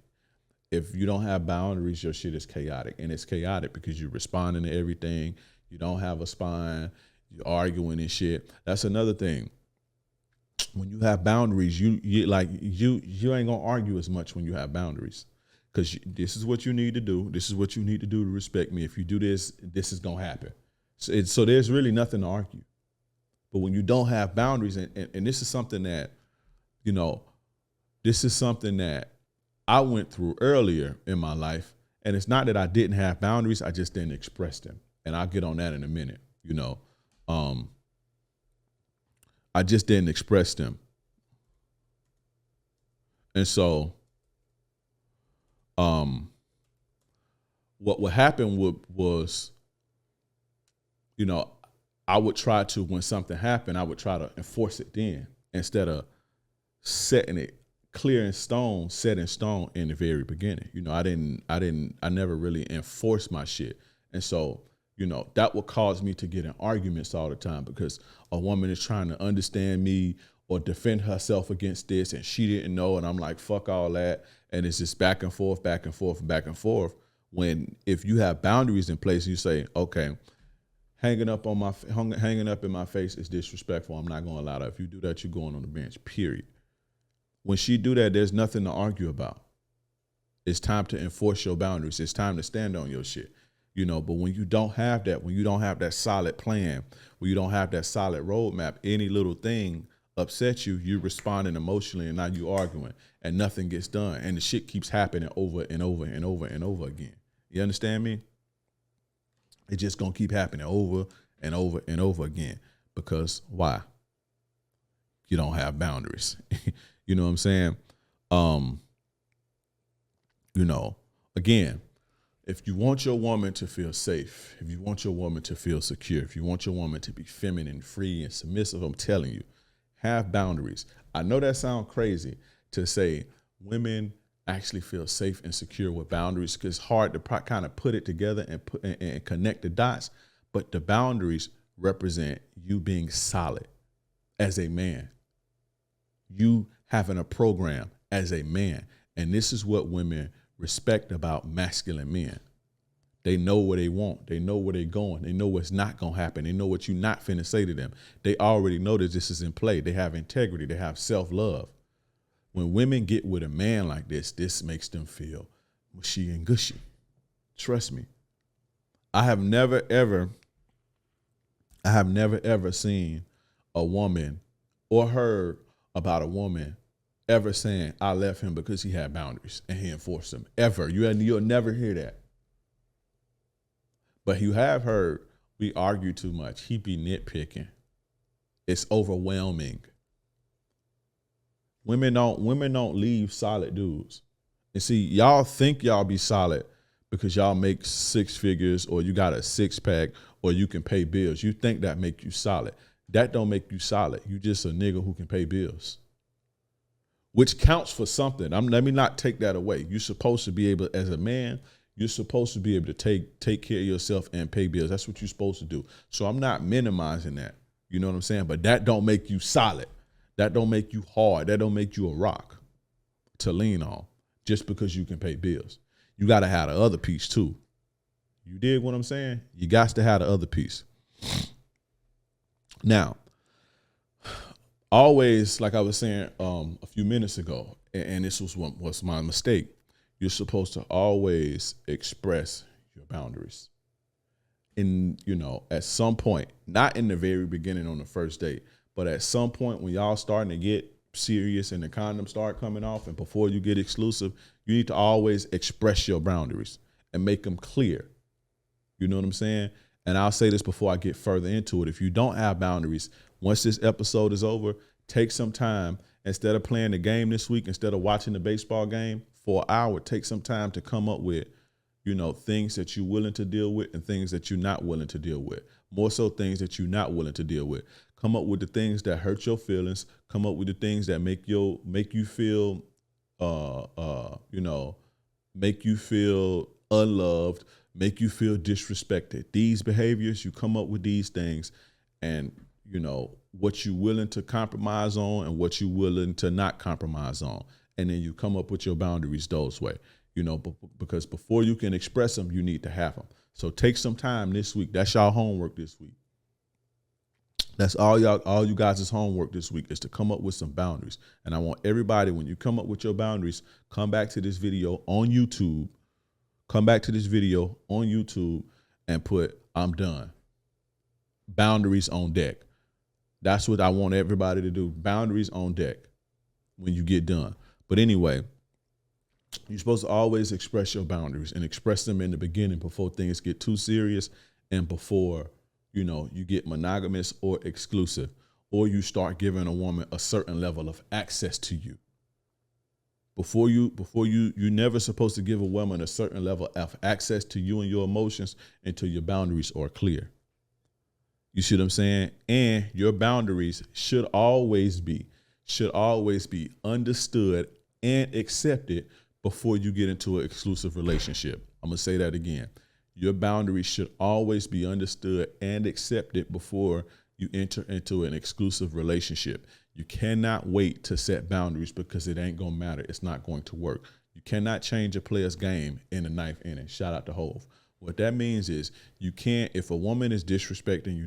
If you don't have boundaries, your shit is chaotic. And it's chaotic because you're responding to everything. You don't have a spine. You're arguing and shit. That's another thing. When you have boundaries, you ain't gonna argue as much when you have boundaries, because this is what you need to do. This is what you need to do to respect me. If you do this, this is gonna happen. So there's really nothing to argue. But when you don't have boundaries, and this is something that, you know, this is something that I went through earlier in my life, and it's not that I didn't have boundaries, I just didn't express them. And I'll get on that in a minute, you know. I just didn't express them. And so what happened was, you know, I would try to, when something happened, I would try to enforce it then instead of setting it clear in stone, set in stone in the very beginning. You know, I never really enforced my shit. And so, you know, that would cause me to get in arguments all the time because a woman is trying to understand me or defend herself against this and she didn't know. And I'm like, fuck all that. And it's just back and forth, back and forth, back and forth. When if you have boundaries in place, you say, okay, hanging up in my face is disrespectful. I'm not going to allow that. If you do that, you're going on the bench, period. When she do that, there's nothing to argue about. It's time to enforce your boundaries. It's time to stand on your shit. You know, but when you don't have that, when you don't have that solid plan, when you don't have that solid roadmap, any little thing upsets you, you're responding emotionally and now you're arguing and nothing gets done. And the shit keeps happening over and over and over and over again. You understand me? It's just going to keep happening over and over and over again. Because why? You don't have boundaries. You know what I'm saying? You know, again, if you want your woman to feel safe, if you want your woman to feel secure, if you want your woman to be feminine, free, and submissive, I'm telling you, have boundaries. I know that sounds crazy to say women actually feel safe and secure with boundaries because it's hard to kind of put it together and connect the dots. But the boundaries represent you being solid as a man, you having a program as a man. And this is what women respect about masculine men. They know what they want. They know where they're going. They know what's not going to happen. They know what you're not finna say to them. They already know that this is in play. They have integrity. They have self-love. When women get with a man like this makes them feel mushy and gushy. Trust me. I have never ever seen a woman or heard about a woman ever saying, I left him because he had boundaries and he enforced them. Ever. You'll never hear that. But you have heard, we argue too much. He be nitpicking. It's overwhelming. Women don't leave solid dudes. And see, y'all think y'all be solid because y'all make six figures or you got a six pack or you can pay bills. You think that make you solid. That don't make you solid. You just a nigga who can pay bills, which counts for something. Let me not take that away. You're supposed to be able, as a man, you're supposed to be able to take care of yourself and pay bills. That's what you're supposed to do. So I'm not minimizing that. You know what I'm saying? But that don't make you solid. That don't make you hard. That don't make you a rock to lean on just because you can pay bills. You got to have the other piece too. You dig what I'm saying? You got to have the other piece. Now, always, like I was saying a few minutes ago, and this was my mistake, you're supposed to always express your boundaries. At some point, not in the very beginning on the first date, but at some point when y'all starting to get serious and the condoms start coming off and before you get exclusive, you need to always express your boundaries and make them clear. You know what I'm saying? And I'll say this before I get further into it. If you don't have boundaries, once this episode is over, take some time. Instead of playing the game this week, instead of watching the baseball game for an hour, take some time to come up with, things that you're willing to deal with and things that you're not willing to deal with. More so things that you're not willing to deal with. Come up with the things that hurt your feelings. Come up with the things that make you feel, make you feel unloved, make you feel disrespected. These behaviors, you come up with these things, and what you're willing to compromise on and what you're willing to not compromise on, and then you come up with your boundaries those way. Because before you can express them, you need to have them. So take some time this week. That's y'all homework this week. That's all you guys' homework this week is to come up with some boundaries. And I want everybody, when you come up with your boundaries, come back to this video on YouTube. Come back to this video on YouTube and put, I'm done. Boundaries on deck. That's what I want everybody to do. Boundaries on deck when you get done. But anyway, you're supposed to always express your boundaries and express them in the beginning before things get too serious and before, you get monogamous or exclusive, or you start giving a woman a certain level of access to you. You're never supposed to give a woman a certain level of access to you and your emotions until your boundaries are clear. You see what I'm saying? And your boundaries should always be understood and accepted before you get into an exclusive relationship. I'm going to say that again. Your boundaries should always be understood and accepted before you enter into an exclusive relationship. You cannot wait to set boundaries because it ain't going to matter. It's not going to work. You cannot change a player's game in the ninth inning. Shout out to Hove. What that means is you can't, if a woman is disrespecting you,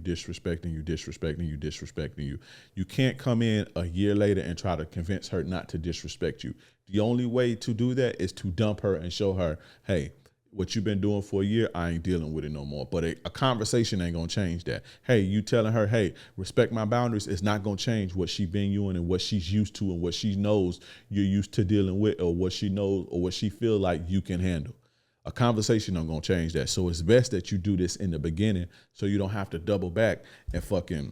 you can't come in a year later and try to convince her not to disrespect you. The only way to do that is to dump her and show her, hey, what you've been doing for a year, I ain't dealing with it no more. But a conversation ain't going to change that. Hey, you telling her, hey, respect my boundaries, it's not going to change what she been doing and what she's used to and what she knows you're used to dealing with, or what she knows or what she feel like you can handle. A conversation ain't going to change that. So it's best that you do this in the beginning so you don't have to double back and fucking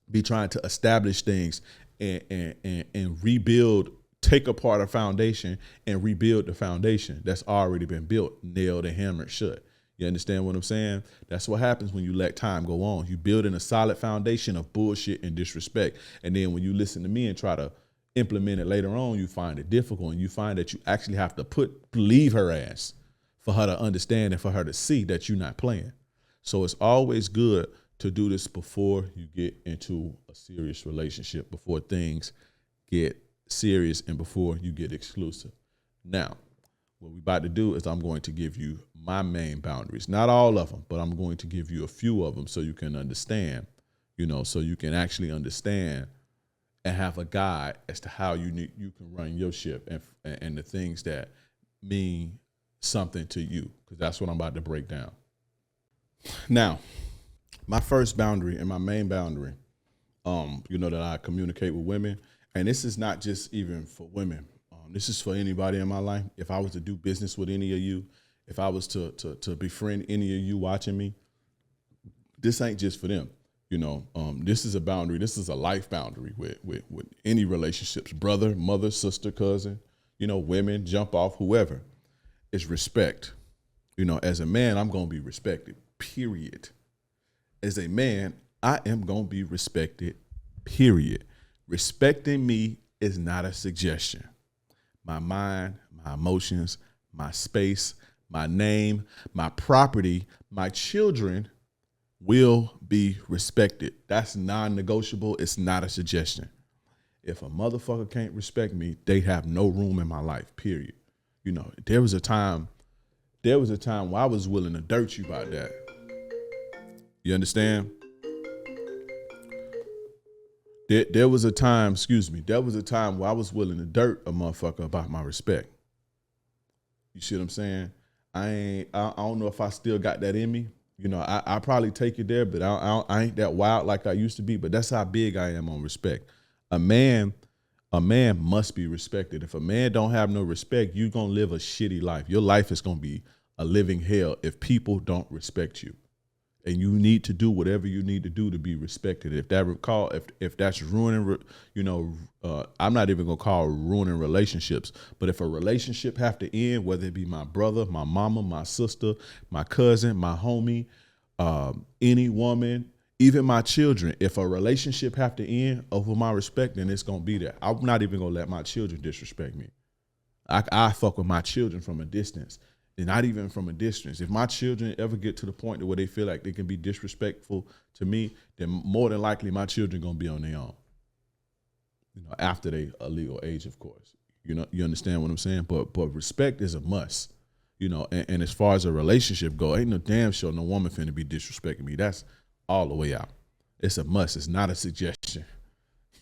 be trying to establish things and rebuild. Take apart a foundation and rebuild the foundation that's already been built, nailed and hammered shut. You understand what I'm saying? That's what happens when you let time go on. You build in a solid foundation of bullshit and disrespect. And then when you listen to me and try to implement it later on, you find it difficult and you find that you actually have to leave her ass for her to understand and for her to see that you're not playing. So it's always good to do this before you get into a serious relationship, before things get serious and before you get exclusive. Now, what we're about to do is I'm going to give you my main boundaries. Not all of them, but I'm going to give you a few of them so you can understand, so you can actually understand and have a guide as to how you can run your ship and the things that mean something to you, because that's what I'm about to break down. Now, my first boundary and my main boundary, that I communicate with women, and this is not just even for women. This is for anybody in my life. If I was to do business with any of you, if I was to befriend any of you watching me, this ain't just for them. This is a boundary. This is a life boundary with any relationships, brother, mother, sister, cousin, women, jump off, whoever. It's respect. As a man, I'm going to be respected, period. As a man, I am going to be respected, period. Respecting me is not a suggestion. My mind, my emotions, my space, my name, my property, my children will be respected. That's non-negotiable. It's not a suggestion. If a motherfucker can't respect me, they have no room in my life, period. There was a time where I was willing to dirt you about that. You understand? There was a time where I was willing to dirt a motherfucker about my respect. You see what I'm saying? I don't know if I still got that in me. I probably take it there, but I ain't that wild like I used to be. But that's how big I am on respect. A man must be respected. If a man don't have no respect, you're gonna live a shitty life. Your life is gonna be a living hell if people don't respect you. And you need to do whatever you need to do to be respected. If that's ruining, I'm not even gonna call it ruining relationships. But if a relationship have to end, whether it be my brother, my mama, my sister, my cousin, my homie, any woman, even my children, if a relationship have to end over my respect, then it's gonna be there. I'm not even gonna let my children disrespect me. I fuck with my children from a distance. And not even from a distance. If my children ever get to the point where they feel like they can be disrespectful to me, then more than likely my children gonna be on their own. After they a legal age, of course. You understand what I'm saying? But respect is a must. And as far as a relationship go, ain't no damn sure no woman finna be disrespecting me. That's all the way out. It's a must. It's not a suggestion.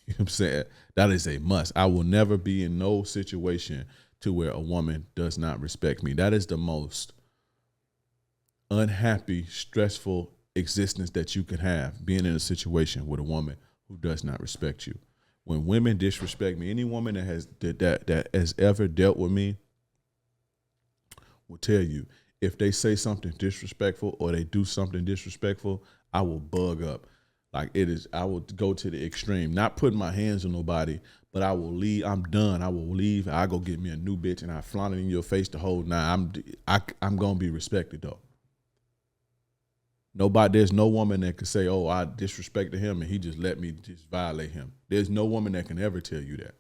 You know what I'm saying? That is a must. I will never be in no situation to where a woman does not respect me. That is the most unhappy, stressful existence that you can have, being in a situation with a woman who does not respect you. When women disrespect me, any woman that has ever dealt with me will tell you, if they say something disrespectful or they do something disrespectful, I will bug up. I will go to the extreme, not putting my hands on nobody, but I will leave. I'm done. I will leave. I go get me a new bitch and I flaunt it in your face the whole night. I'm gonna be respected though. There's no woman that can say, oh, I disrespected him and he just let me just violate him. There's no woman that can ever tell you that.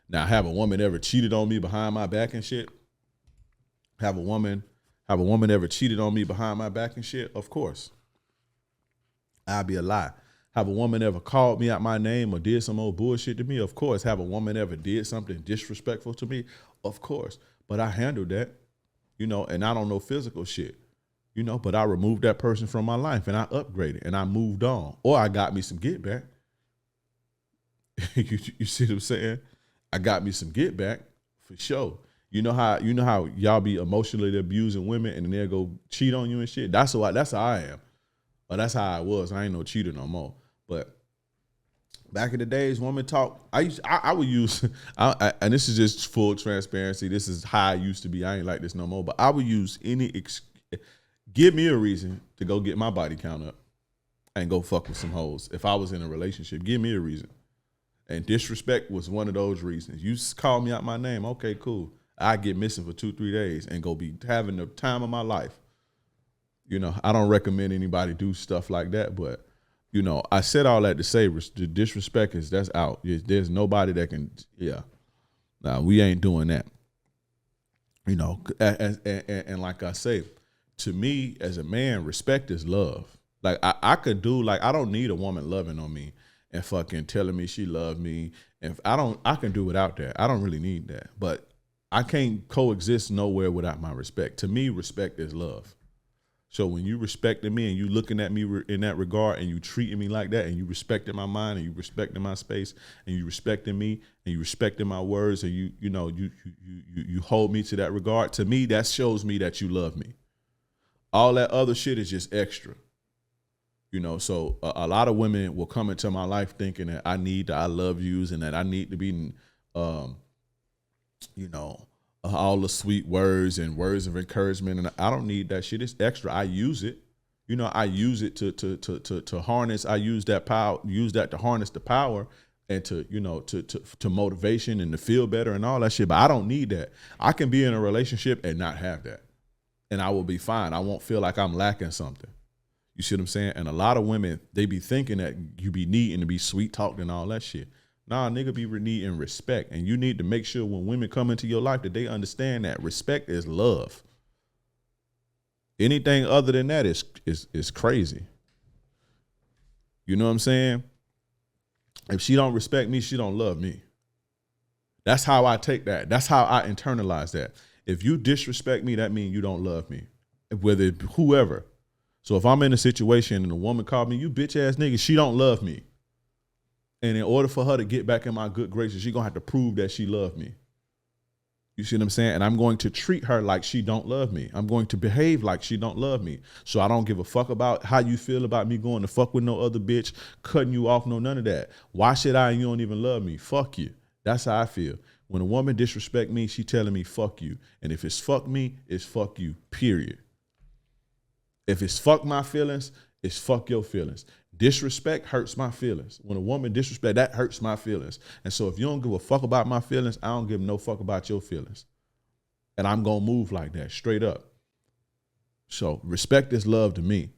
Now, have a woman ever cheated on me behind my back and shit? Have a woman ever cheated on me behind my back and shit? Of course. I'd be a lie. Have a woman ever called me out my name or did some old bullshit to me? Of course. Have a woman ever did something disrespectful to me? Of course. But I handled that, and I don't know physical shit, but I removed that person from my life and I upgraded and I moved on. Or I got me some get back. you see what I'm saying? I got me some get back for sure. You know how y'all be emotionally abusing women and then they'll go cheat on you and shit? That's how I am. Or that's how I was. I ain't no cheater no more. But back in the days, women talk. I would use, and this is just full transparency. This is how I used to be. I ain't like this no more. But I would use give me a reason to go get my body count up and go fuck with some hoes. If I was in a relationship, give me a reason. And disrespect was one of those reasons. You call me out my name, okay, cool. I get missing for 2-3 days and go be having the time of my life. I don't recommend anybody do stuff like that, but I said all that to say the disrespect that's out. There's nobody that can, Nah, we ain't doing that. And like I say, to me as a man, respect is love. Like I could do, I don't need a woman loving on me and fucking telling me she loved me. And I can do without that. I don't really need that. But I can't coexist nowhere without my respect. To me, respect is love. So when you respecting me and you looking at me in that regard and you treating me like that and you respecting my mind and you respecting my space and you respecting me and you respecting my words and you hold me to that regard, to me, that shows me that you love me. All that other shit is just extra. So a lot of women will come into my life thinking that I love yous and that I need to be, all the sweet words and words of encouragement. And I don't need that shit. It's extra. I use it. I use it to harness. I use that power, to harness the power and to motivation and to feel better and all that shit. But I don't need that. I can be in a relationship and not have that. And I will be fine. I won't feel like I'm lacking something. You see what I'm saying? And a lot of women, they be thinking that you be needing to be sweet talked and all that shit. Nah, nigga be needing respect. And you need to make sure when women come into your life that they understand that respect is love. Anything other than that is crazy. You know what I'm saying? If she don't respect me, she don't love me. That's how I take that. That's how I internalize that. If you disrespect me, that means you don't love me. Whether whoever. So if I'm in a situation and a woman called me, you bitch ass nigga, she don't love me. And in order for her to get back in my good graces, she's going to have to prove that she loved me. You see what I'm saying? And I'm going to treat her like she don't love me. I'm going to behave like she don't love me. So I don't give a fuck about how you feel about me going to fuck with no other bitch, cutting you off, no none of that. Why should I and you don't even love me? Fuck you. That's how I feel. When a woman disrespect me, she telling me fuck you. And if it's fuck me, it's fuck you, period. If it's fuck my feelings, it's fuck your feelings. Disrespect hurts my feelings. When a woman disrespect, that hurts my feelings. And so if you don't give a fuck about my feelings, I don't give no fuck about your feelings. And I'm going to move like that, straight up. So respect is love to me.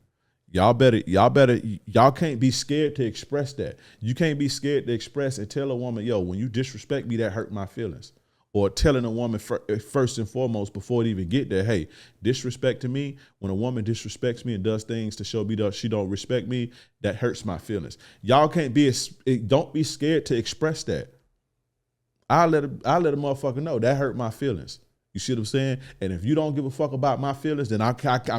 Y'all can't be scared to express that. You can't be scared to express and tell a woman, yo, when you disrespect me, that hurt my feelings. Or telling a woman first and foremost before it even get there, hey, disrespect to me, when a woman disrespects me and does things to show me that she don't respect me, that hurts my feelings. Y'all don't be scared to express that. I'll let a motherfucker know that hurt my feelings. You see what I'm saying? And if you don't give a fuck about my feelings, then I'm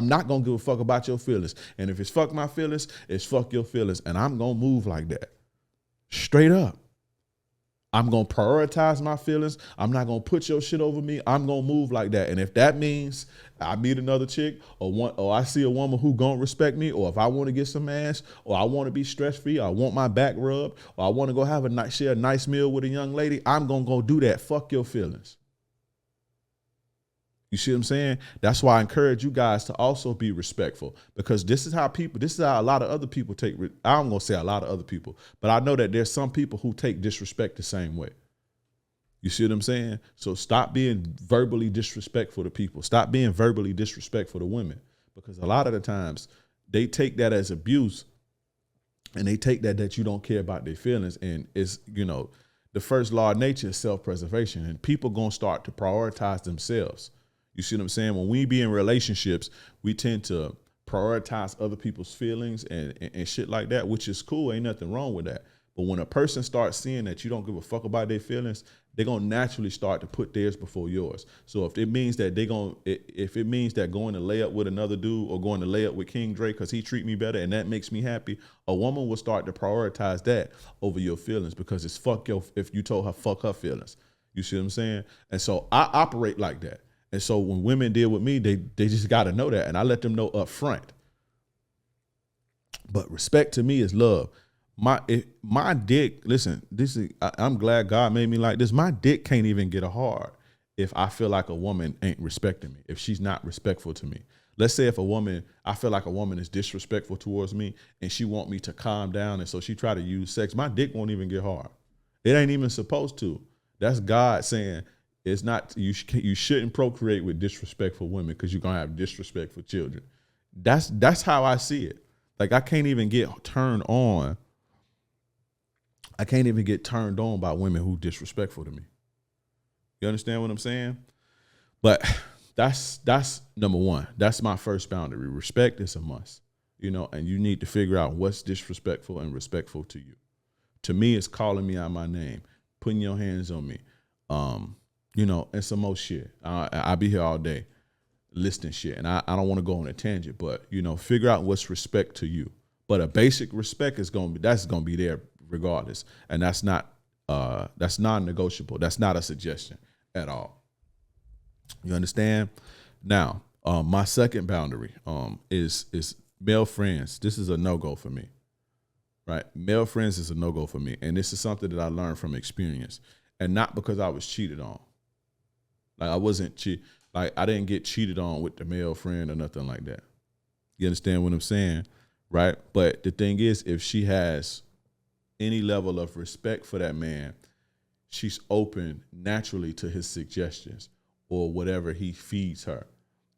not going to give a fuck about your feelings. And if it's fuck my feelings, it's fuck your feelings. And I'm going to move like that. Straight up. I'm going to prioritize my feelings. I'm not going to put your shit over me. I'm going to move like that. And if that means I meet another chick or I see a woman who going to respect me, or if I want to get some ass, or I want to be stress-free, or I want my back rubbed, or I want to go share a nice meal with a young lady, I'm going to go do that. Fuck your feelings. You see what I'm saying? That's why I encourage you guys to also be respectful, because this is how a lot of other people take. I'm going to say a lot of other people, but I know that there's some people who take disrespect the same way. You see what I'm saying? So stop being verbally disrespectful to people. Stop being verbally disrespectful to women, because a lot of the times they take that as abuse, and they take that you don't care about their feelings. And it's, the first law of nature is self-preservation, and people going to start to prioritize themselves. You see what I'm saying? When we be in relationships, we tend to prioritize other people's feelings and shit like that, which is cool. Ain't nothing wrong with that. But when a person starts seeing that you don't give a fuck about their feelings, they're going to naturally start to put theirs before yours. So if it means that going to lay up with another dude or going to lay up with King Dre because he treat me better and that makes me happy, a woman will start to prioritize that over your feelings, because it's if you told her fuck her feelings. You see what I'm saying? And so I operate like that. And so when women deal with me, they just got to know that. And I let them know up front. But respect to me is love. My dick, listen, I'm glad God made me like this. My dick can't even get a hard if I feel like a woman ain't respecting me, if she's not respectful to me. Let's say I feel like a woman is disrespectful towards me and she want me to calm down, and so she try to use sex, my dick won't even get hard. It ain't even supposed to. That's God saying, it's not, you shouldn't procreate with disrespectful women because you're going to have disrespectful children. That's how I see it. Like, I can't even get turned on. I can't even get turned on by women who disrespectful to me. You understand what I'm saying? But that's number one. That's my first boundary. Respect is a must, and you need to figure out what's disrespectful and respectful to you. To me, it's calling me out my name, putting your hands on me. And some more shit. I'll be here all day. listing shit. And I don't want to go on a tangent, but figure out what's respect to you. But a basic respect is gonna be there regardless. And that's non-negotiable. That's not a suggestion at all. You understand? Now, my second boundary is male friends. This is a no-go for me. Right? Male friends is a no-go for me. And this is something that I learned from experience. And not because I was cheated on. Like I wasn't I didn't get cheated on with the male friend or nothing like that. You understand what I'm saying? Right? But the thing is, if she has any level of respect for that man, she's open naturally to his suggestions or whatever he feeds her.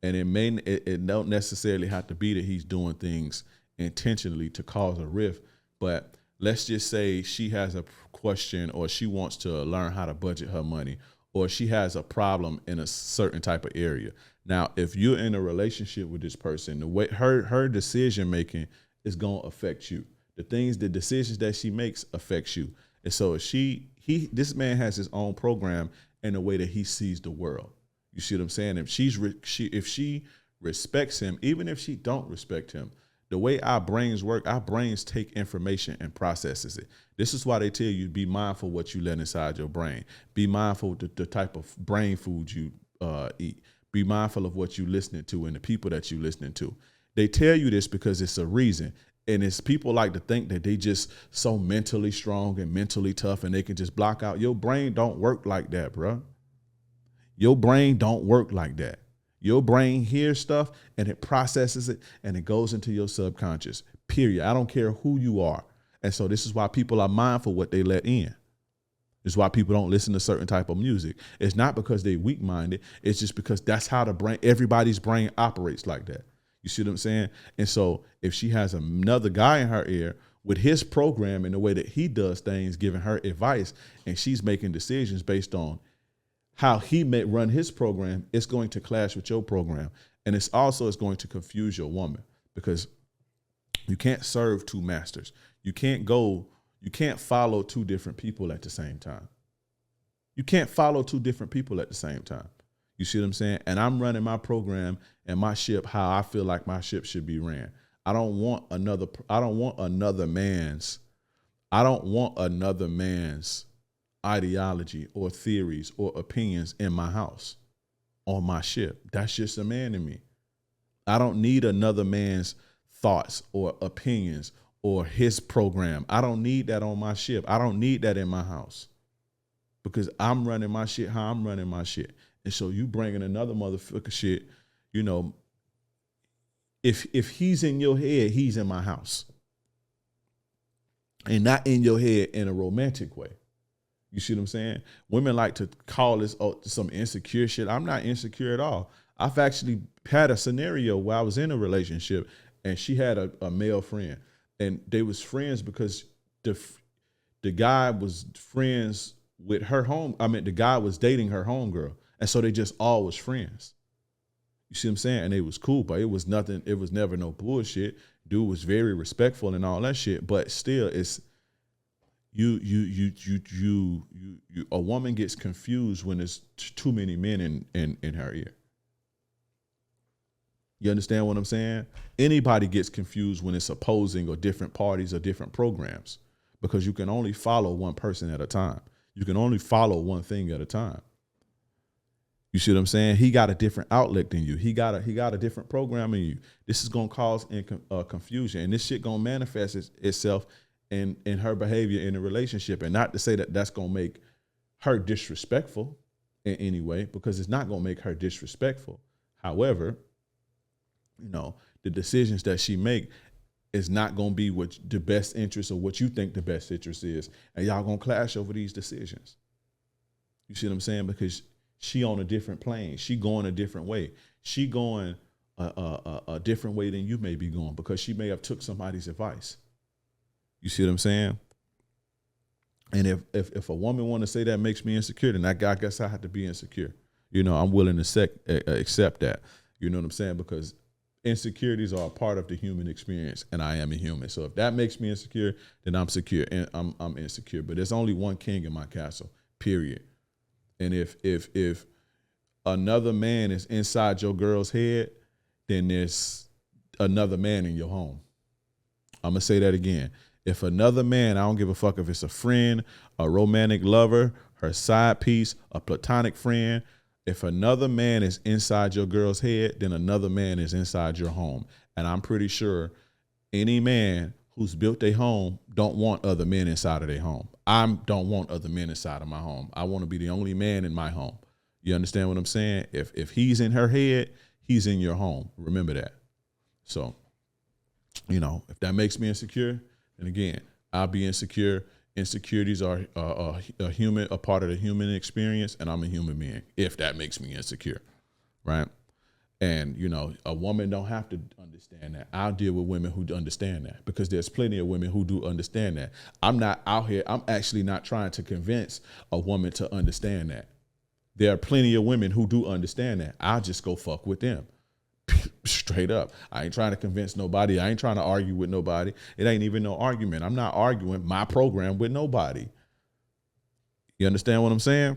And it don't necessarily have to be that he's doing things intentionally to cause a rift. But let's just say she has a question, or she wants to learn how to budget her money, or she has a problem in a certain type of area. Now, if you're in a relationship with this person, the way her decision making is going to affect you. The decisions that she makes affects you. And so if this man has his own program and the way that he sees the world. You see what I'm saying? If she respects him, even if she don't respect him, the way our brains work, our brains take information and processes it. This is why they tell you be mindful what you let inside your brain. Be mindful of the type of brain food you eat. Be mindful of what you're listening to and the people that you're listening to. They tell you this because it's a reason. And it's people like to think that they just so mentally strong and mentally tough and they can just block out. Your brain don't work like that, bro. Your brain don't work like that. Your brain hears stuff and it processes it and it goes into your subconscious, period. I don't care who you are. And so this is why people are mindful what they let in. It's why people don't listen to certain type of music. It's not because they're weak-minded. It's just because that's how everybody's brain operates like that. You see what I'm saying? And so if she has another guy in her ear with his program and the way that he does things, giving her advice, and she's making decisions based on how he may run his program, it's going to clash with your program. And it's going to confuse your woman, because you can't serve two masters. You can't follow two different people at the same time. You can't follow two different people at the same time. You see what I'm saying? And I'm running my program and my ship how I feel like my ship should be ran. I don't want another man's ideology or theories or opinions in my house, on my ship. That's just a man in me. I don't need another man's thoughts or opinions or his program. I don't need that on my ship. I don't need that in my house, because I'm running my shit how I'm running my shit. And so you bringing another motherfucker shit, if he's in your head, he's in my house, and not in your head in a romantic way. You see what I'm saying? Women like to call this some insecure shit. I'm not insecure at all. I've actually had a scenario where I was in a relationship and she had a male friend, and they was friends because the guy was friends with the guy was dating her homegirl. And so they just all was friends. You see what I'm saying? And it was cool, but it was nothing. It was never no bullshit. Dude was very respectful and all that shit. But still, it's a woman gets confused when there's too many men in her ear. You understand what I'm saying? Anybody gets confused when it's opposing or different parties or different programs, because you can only follow one person at a time. You can only follow one thing at a time. You see what I'm saying? He got a different outlet than you. He got a different program than you. This is gonna cause confusion, and this shit gonna manifest itself in her behavior in a relationship. And not to say that that's gonna make her disrespectful in any way, because it's not gonna make her disrespectful. However, the decisions that she make is not gonna be what the best interest or what you think the best interest is, and y'all gonna clash over these decisions. You see what I'm saying? Because she on a different plane. She going a different way. She going a different way than you may be going, because she may have took somebody's advice. You see what I'm saying? And if a woman want to say that makes me insecure, then I guess I have to be insecure. I'm willing to accept that. You know what I'm saying? Because insecurities are a part of the human experience, and I am a human. So if that makes me insecure, then I'm secure, and I'm insecure. But there's only one king in my castle, period. And if another man is inside your girl's head, then there's another man in your home. I'm going to say that again. If another man, I don't give a fuck if it's a friend, a romantic lover, her side piece, a platonic friend, if another man is inside your girl's head, then another man is inside your home. And I'm pretty sure any man who's built a home don't want other men inside of their home. I don't want other men inside of my home. I want to be the only man in my home. You understand what I'm saying? If he's in her head, he's in your home. Remember that. So, if that makes me insecure, then again, I'll be insecure. Insecurities are a part of the human experience, and I'm a human being, if that makes me insecure, right? And, a woman don't have to understand that. I'll deal with women who understand that, because there's plenty of women who do understand that. I'm not out here. I'm actually not trying to convince a woman to understand that. There are plenty of women who do understand that. I'll just go fuck with them. Straight up. I ain't trying to convince nobody. I ain't trying to argue with nobody. It ain't even no argument. I'm not arguing my program with nobody. You understand what I'm saying?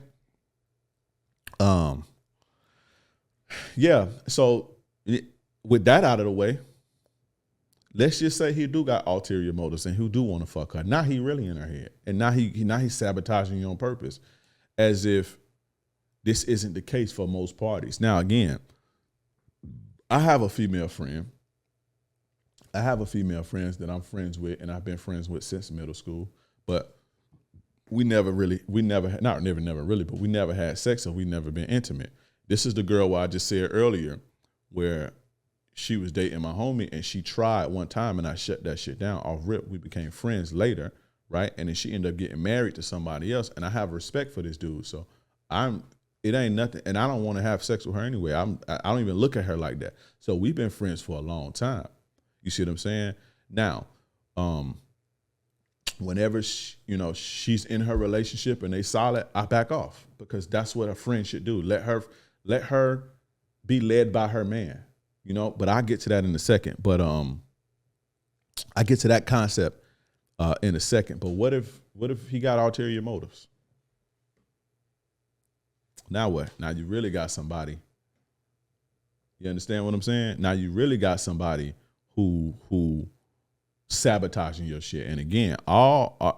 Yeah. So with that out of the way, let's just say he do got ulterior motives and who do want to fuck her. Now he really in her head, and now he's sabotaging you on purpose, as if this isn't the case for most parties. Now again, I have a female friend. I have a female friend that I'm friends with, and I've been friends with since middle school. But we never had sex, or we never been intimate. This is the girl where I just said earlier, where she was dating my homie, and she tried one time, and I shut that shit down off rip. We became friends later, right? And then she ended up getting married to somebody else, and I have respect for this dude. So it ain't nothing, and I don't want to have sex with her anyway. I don't even look at her like that. So we've been friends for a long time. You see what I'm saying? Now, whenever she's in her relationship and they solid, I back off, because that's what a friend should do. Let her be led by her man. But I'll get to that in a second. But I get to that concept in a second. But what if he got ulterior motives? Now what? Now you really got somebody. You understand what I'm saying? Now you really got somebody who sabotaging your shit. And again,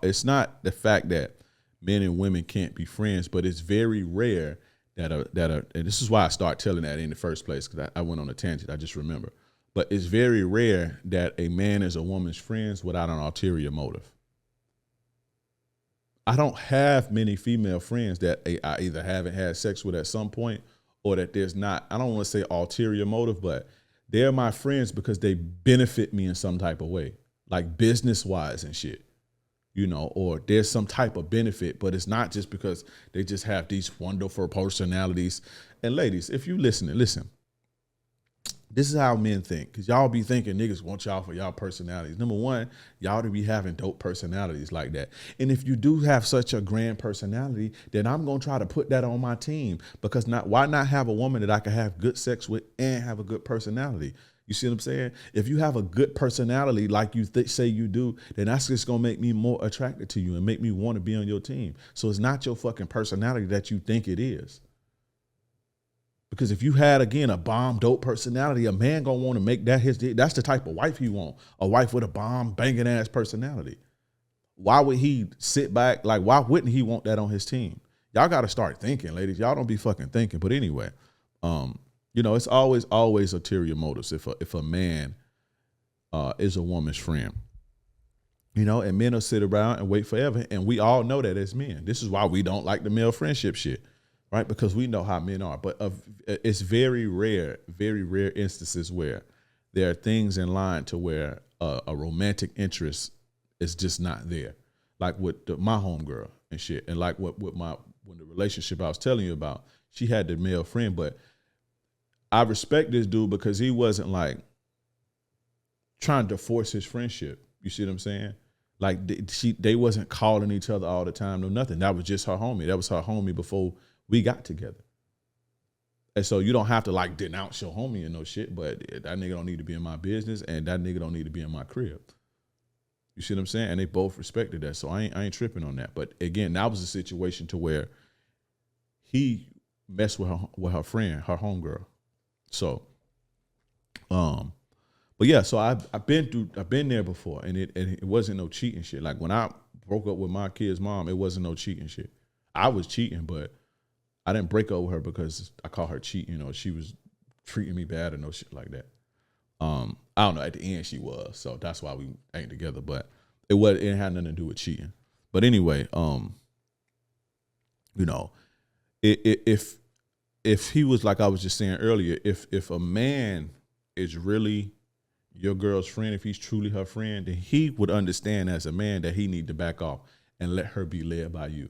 it's not the fact that men and women can't be friends, but it's very rare that and this is why I start telling that in the first place, because I went on a tangent. I just remember. But it's very rare that a man is a woman's friends without an ulterior motive. I don't have many female friends that I either haven't had sex with at some point, or that there's not, I don't want to say ulterior motive, but they're my friends because they benefit me in some type of way, like business wise and shit, or there's some type of benefit, but it's not just because they just have these wonderful personalities. And ladies, if you listen, this is how men think, because y'all be thinking niggas want y'all for y'all personalities. Number one, y'all to be having dope personalities like that. And if you do have such a grand personality, then I'm going to try to put that on my team, because why not have a woman that I can have good sex with and have a good personality? You see what I'm saying? If you have a good personality like you say you do, then that's just going to make me more attracted to you and make me want to be on your team. So it's not your fucking personality that you think it is. Because if you had, again, a bomb dope personality, a man gonna want to make that that's the type of wife he want. A wife with a bomb banging ass personality. Why would he sit back? Like, why wouldn't he want that on his team? Y'all got to start thinking, ladies. Y'all don't be fucking thinking. But anyway, it's always ulterior motives if a man is a woman's friend. And men will sit around and wait forever. And we all know that as men. This is why we don't like the male friendship shit. Right, because we know how men are, but it's very rare instances where there are things in line to where a romantic interest is just not there, like with my homegirl and shit, and like when the relationship I was telling you about, she had the male friend, but I respect this dude because he wasn't like trying to force his friendship. You see what I'm saying? Like they wasn't calling each other all the time, no nothing. That was just her homie. That was her homie before we got together. And so you don't have to like denounce your homie and no shit, but that nigga don't need to be in my business and that nigga don't need to be in my crib. You see what I'm saying? And they both respected that. So I ain't tripping on that. But again, that was a situation to where he mess with her friend, her homegirl. So, but yeah, so I've been there before, and it wasn't no cheating shit. Like when I broke up with my kid's mom, it wasn't no cheating shit. I was cheating, but I didn't break up with her because I caught her cheating or she was treating me bad or no shit like that. I don't know. At the end, she was, so that's why we ain't together. But it had nothing to do with cheating. But anyway, you know, if he was like I was just saying earlier, if a man is really your girl's friend, if he's truly her friend, then he would understand as a man that he need to back off and let her be led by you.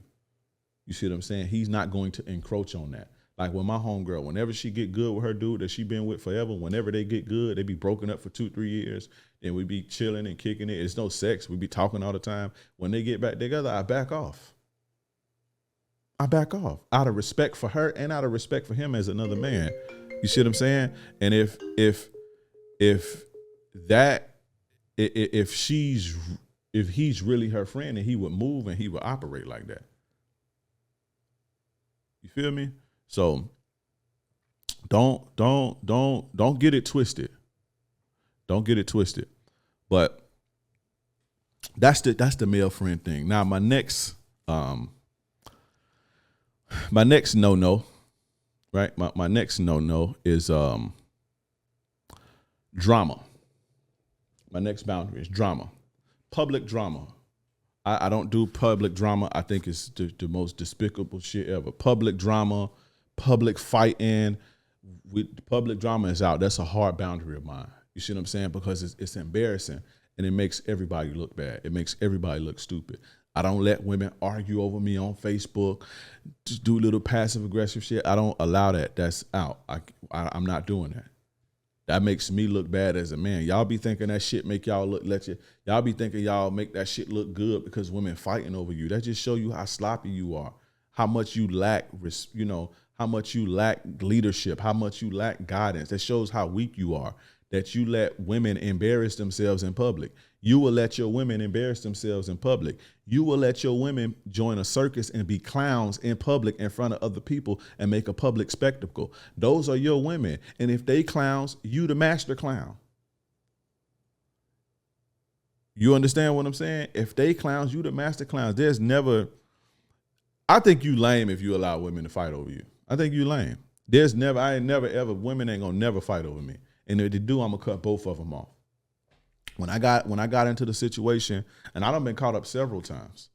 You see what I'm saying? He's not going to encroach on that. Like when my homegirl, whenever she get good with her dude that she been with forever, whenever they get good, they be broken up for 2-3 years, and we be chilling and kicking it. It's no sex. We be talking all the time. When they get back together, I back off. I back off out of respect for her and out of respect for him as another man. You see what I'm saying? And if he's really her friend, then he would move and he would operate like that. You feel me? So don't get it twisted. Don't get it twisted. But that's the male friend thing. Now my next no-no, right? My next no-no is drama. My next boundary is drama. Public drama. I don't do public drama. I think it's the most despicable shit ever. Public drama, public fighting. Public drama is out. That's a hard boundary of mine. You see what I'm saying? Because it's embarrassing and it makes everybody look bad. It makes everybody look stupid. I don't let women argue over me on Facebook, just do little passive aggressive shit. I don't allow that. That's out. I'm not doing that. That makes me look bad as a man. Y'all be thinking that shit make y'all look, y'all be thinking y'all make that shit look good because women fighting over you. That just show you how sloppy you are, how much you lack, how much you lack leadership, how much you lack guidance. That shows how weak you are, that you let women embarrass themselves in public. You will let your women embarrass themselves in public. You will let your women join a circus and be clowns in public in front of other people and make a public spectacle. Those are your women. And if they clowns, you the master clown. You understand what I'm saying? If they clowns, you the master clowns. I think you lame if you allow women to fight over you. I think you lame. Women ain't gonna never fight over me. And if they do, I'm gonna cut both of them off. When I got into the situation, and I done been caught up several times.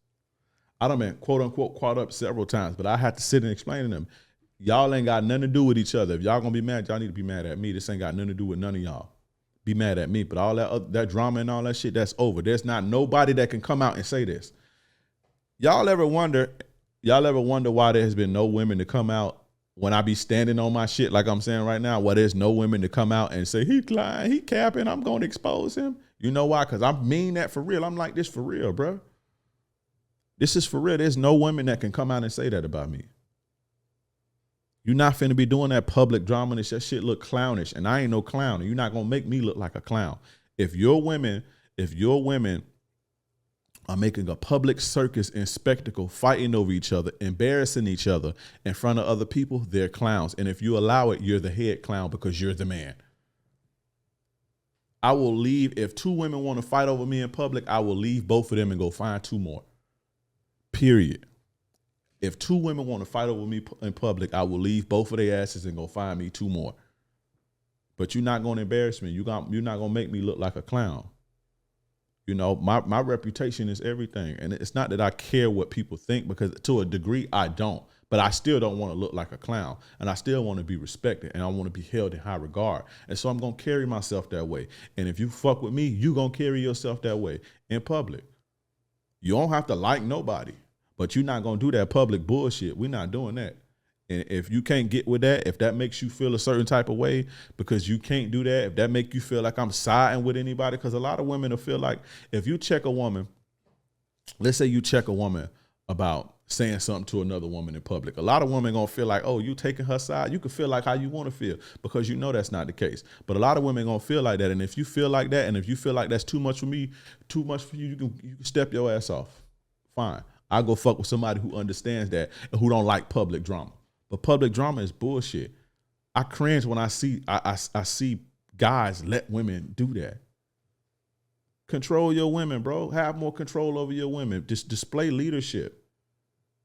I done been quote unquote caught up several times, but I had to sit and explain to them, y'all ain't got nothing to do with each other. If y'all gonna be mad, y'all need to be mad at me. This ain't got nothing to do with none of y'all. Be mad at me. But all that drama and all that shit, that's over. There's not nobody that can come out and say this. Y'all ever wonder why there has been no women to come out when I be standing on my shit like I'm saying right now, why there's no women to come out and say, he lying, he capping, I'm going to expose him? You know why? Because I mean that for real. I'm like this for real, bro. This is for real. There's no women that can come out and say that about me. You're not finna be doing that public drama and that shit look clownish, and I ain't no clown, and you're not gonna make me look like a clown. If your women are making a public circus and spectacle, fighting over each other, embarrassing each other in front of other people, they're clowns. And if you allow it, you're the head clown because you're the man. I will leave. If two women want to fight over me in public, I will leave both of them and go find two more. Period. If two women want to fight over me in public, I will leave both of their asses and go find me two more. But you're not going to embarrass me. You're not going to make me look like a clown. You know, my reputation is everything. And it's not that I care what people think, because to a degree I don't. But I still don't want to look like a clown. And I still want to be respected. And I want to be held in high regard. And so I'm going to carry myself that way. And if you fuck with me, you going to carry yourself that way in public. You don't have to like nobody. But you're not going to do that public bullshit. We're not doing that. And if you can't get with that, if that makes you feel a certain type of way because you can't do that, if that make you feel like I'm siding with anybody, because a lot of women will feel like if you check a woman, let's say you check a woman about saying something to another woman in public, a lot of women going to feel like, oh, you taking her side? You can feel like how you want to feel because you know that's not the case. But a lot of women going to feel like that. And if you feel like that, and if you feel like that's too much for me, too much for you, you can step your ass off. Fine. I'll go fuck with somebody who understands that and who don't like public drama. But public drama is bullshit. I cringe when I see guys let women do that. Control your women, bro. Have more control over your women. Just display leadership.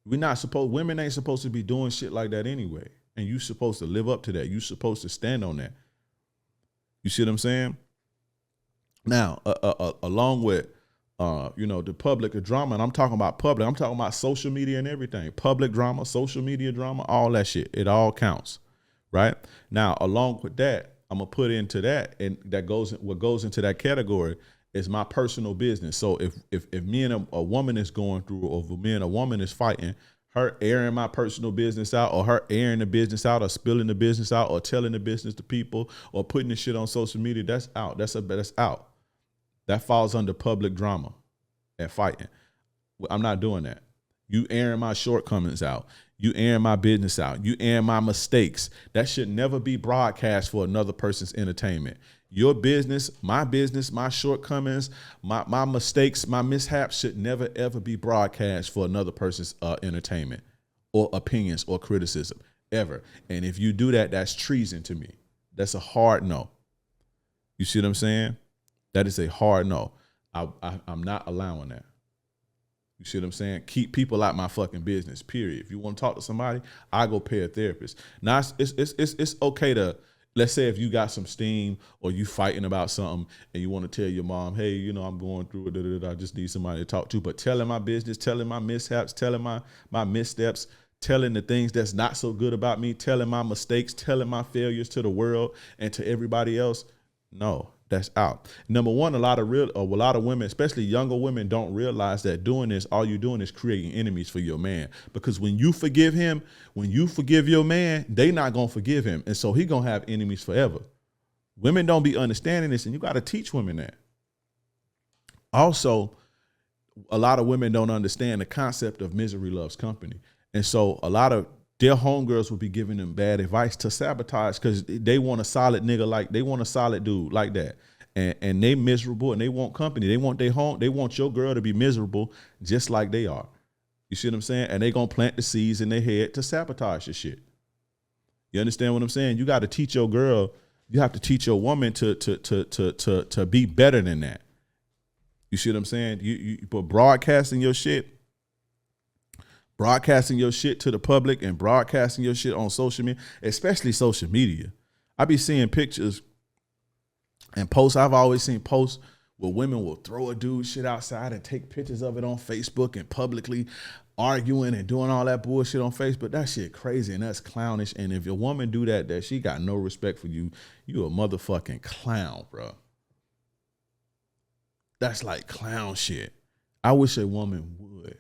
Women ain't supposed to be doing shit like that anyway. And you supposed to live up to that. You supposed to stand on that. You see what I'm saying? Now, along with, the public drama, and I'm talking about public, I'm talking about social media and everything. Public drama, social media drama, all that shit. It all counts, right? Now, along with that, I'm going to put into that, and what goes into that category is my personal business. So if me and a woman is going through, or if me and a woman is fighting, her airing my personal business out, or her airing the business out, or spilling the business out, or telling the business to people, or putting the shit on social media, that's out. That's out. That falls under public drama and fighting. I'm not doing that. You airing my shortcomings out. You airing my business out. You airing my mistakes. That should never be broadcast for another person's entertainment. Your business, my shortcomings, my mistakes, my mishaps should never, ever be broadcast for another person's entertainment or opinions or criticism, ever. And if you do that, that's treason to me. That's a hard no. You see what I'm saying? That is a hard no. I'm not allowing that. You see what I'm saying? Keep people out my fucking business, period. If you want to talk to somebody, I go pay a therapist. Now, it's okay to, let's say if you got some steam or you fighting about something and you want to tell your mom, hey, I'm going through it, I just need somebody to talk to. But telling my business, telling my mishaps, telling my missteps, telling the things that's not so good about me, telling my mistakes, telling my failures to the world and to everybody else, no, that's out. Number one, a lot of women, especially younger women, don't realize that doing this, all you're doing is creating enemies for your man. Because when you forgive him, when you forgive your man, they not gonna forgive him, and so he gonna have enemies forever. Women don't be understanding this, and you got to teach women that. Also, a lot of women don't understand the concept of misery loves company, and so a lot of their homegirls will be giving them bad advice to sabotage because they want a solid nigga, they want a solid dude like that. And they miserable and they want company. They want their home. They want your girl to be miserable just like they are. You see what I'm saying? And they going to plant the seeds in their head to sabotage your shit. You understand what I'm saying? You got to teach your girl. You have to teach your woman to be better than that. You see what I'm saying? But broadcasting your shit to the public and broadcasting your shit on social media, especially social media. I be seeing pictures and posts. I've always seen posts where women will throw a dude shit outside and take pictures of it on Facebook and publicly arguing and doing all that bullshit on Facebook. That shit crazy and that's clownish. And if your woman do that she got no respect for you, you a motherfucking clown, bro. That's like clown shit. I wish a woman would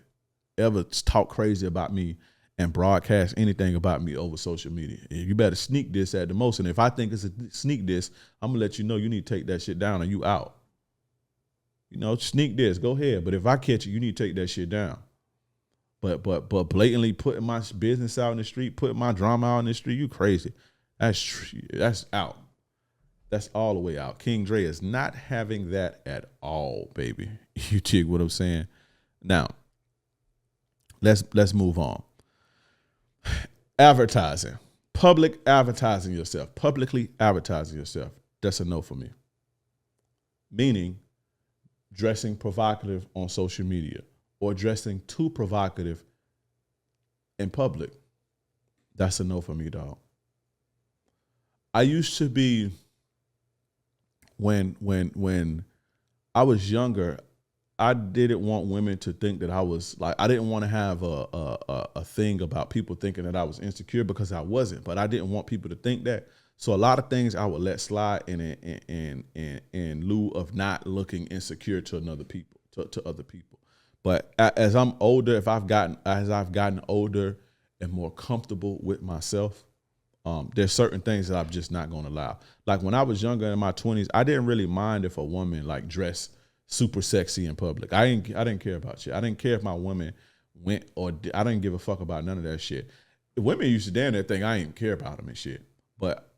ever talk crazy about me and broadcast anything about me over social media. You better sneak this at the most. And if I think it's a sneak this, I'm gonna let you know you need to take that shit down or you out. Sneak this, go ahead. But if I catch you need to take that shit down. But blatantly putting my business out in the street, putting my drama out in the street, you crazy. That's out. That's all the way out. King Dre is not having that at all, baby. You dig what I'm saying? Now, let's move on. Advertising. Publicly advertising yourself. That's a no for me. Meaning dressing provocative on social media or dressing too provocative in public. That's a no for me, dog. I used to be, when I was younger, I didn't want women to think that I was like, I didn't want to have a thing about people thinking that I was insecure because I wasn't, but I didn't want people to think that. So a lot of things I would let slide in lieu of not looking insecure to other people. But as I'm older, as I've gotten older and more comfortable with myself, there's certain things that I'm just not going to allow. Like when I was younger in my 20s, I didn't really mind if a woman like dressed super sexy in public. I didn't care about shit. I didn't care if my woman went I didn't give a fuck about none of that shit. The women used to damn that thing. I didn't care about them and shit. But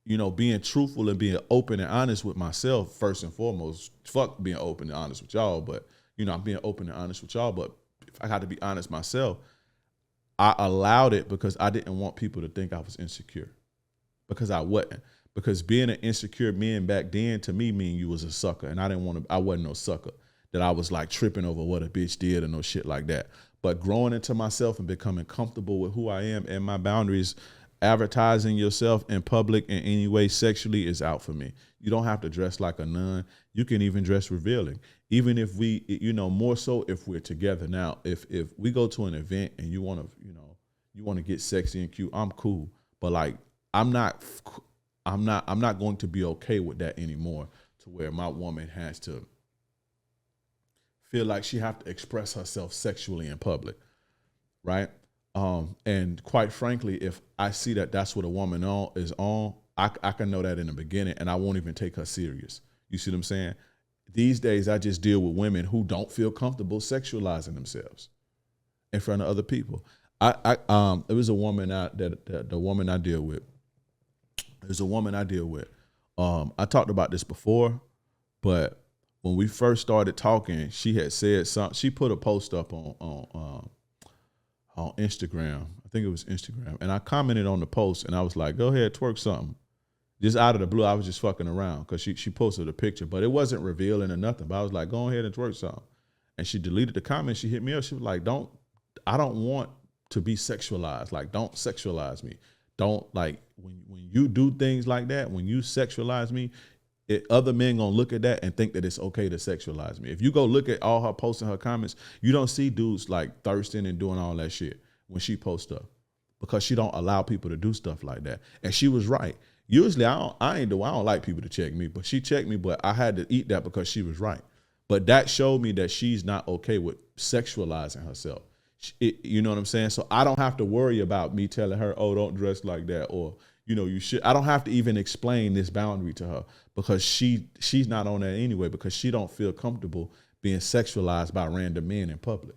being truthful and being open and honest with myself first and foremost. Fuck being open and honest with y'all, but I'm being open and honest with y'all. But if I had to be honest myself, I allowed it because I didn't want people to think I was insecure, because I wasn't. Because being an insecure man back then to me mean you was a sucker, and I wasn't no sucker. That I was like tripping over what a bitch did or no shit like that. But growing into myself and becoming comfortable with who I am and my boundaries, advertising yourself in public in any way sexually is out for me. You don't have to dress like a nun. You can even dress revealing. Even if we, more so if we're together. Now, if we go to an event and you want to get sexy and cute, I'm cool. But like, I'm not going to be okay with that anymore, to where my woman has to feel like she have to express herself sexually in public, right? And quite frankly, if I see that that's what a woman is on, I can know that in the beginning, and I won't even take her serious. You see what I'm saying? These days, I just deal with women who don't feel comfortable sexualizing themselves in front of other people. There was a woman the woman I deal with. There's a woman I deal with. I talked about this before, but when we first started talking, she had said something. She put a post up on Instagram. I think it was Instagram. And I commented on the post, and I was like, go ahead, twerk something. Just out of the blue, I was just fucking around because she posted a picture, but it wasn't revealing or nothing. But I was like, go ahead and twerk something. And she deleted the comment. She hit me up. She was like, I don't want to be sexualized. Like, don't sexualize me. Don't, like, when you do things like that, when you sexualize me, other men gonna look at that and think that it's okay to sexualize me. If you go look at all her posts and her comments, you don't see dudes like thirsting and doing all that shit when she posts stuff, because she don't allow people to do stuff like that. And she was right. Usually I don't like people to check me, but she checked me, but I had to eat that because she was right. But that showed me that she's not okay with sexualizing herself. You know what I'm saying? So I don't have to worry about me telling her, oh, don't dress like that, or you should. I don't have to even explain this boundary to her, because she's not on that anyway, because she don't feel comfortable being sexualized by random men in public.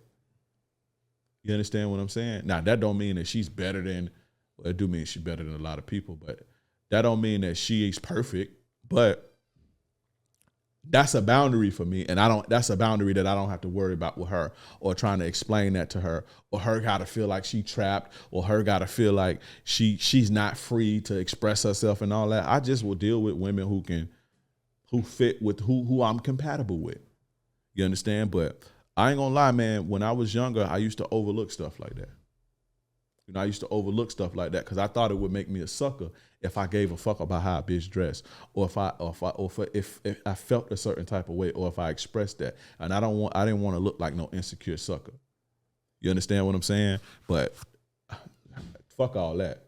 You understand what I'm saying? Now, that don't mean that she's better than, well, it do mean she's better than a lot of people, but that don't mean that she is perfect. But that's a boundary for me, and that's a boundary that I don't have to worry about with her, or trying to explain that to her, or her gotta feel like she trapped, or her gotta feel like she's not free to express herself and all that. I just will deal with women who fit with who I'm compatible with. You understand? But I ain't gonna lie, man, when I was younger, I used to overlook stuff like that. I used to overlook stuff like that because I thought it would make me a sucker if I gave a fuck about how a bitch dressed, or if I felt a certain type of way, or if I expressed that. And I didn't want to look like no insecure sucker. You understand what I'm saying? But fuck all that.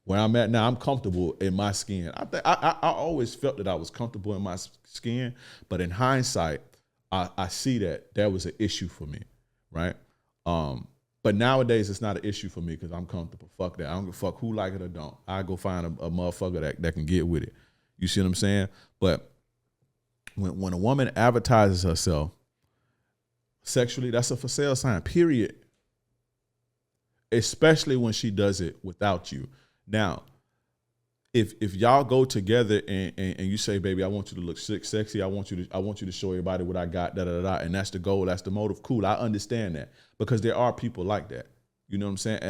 Where I'm at now, I'm comfortable in my skin. I always felt that I was comfortable in my skin, but in hindsight, I see that was an issue for me, right? But nowadays, it's not an issue for me because I'm comfortable. Fuck that. I don't give a fuck who like it or don't. I go find a motherfucker that can get with it. You see what I'm saying? But when a woman advertises herself sexually, that's a for sale sign, period. Especially when she does it without you. Now, if y'all go together and you say, baby, I want you to look sexy, I want you to show everybody what I got, and that's the goal, that's the motive. Cool, I understand that, because there are people like that. You know what I'm saying?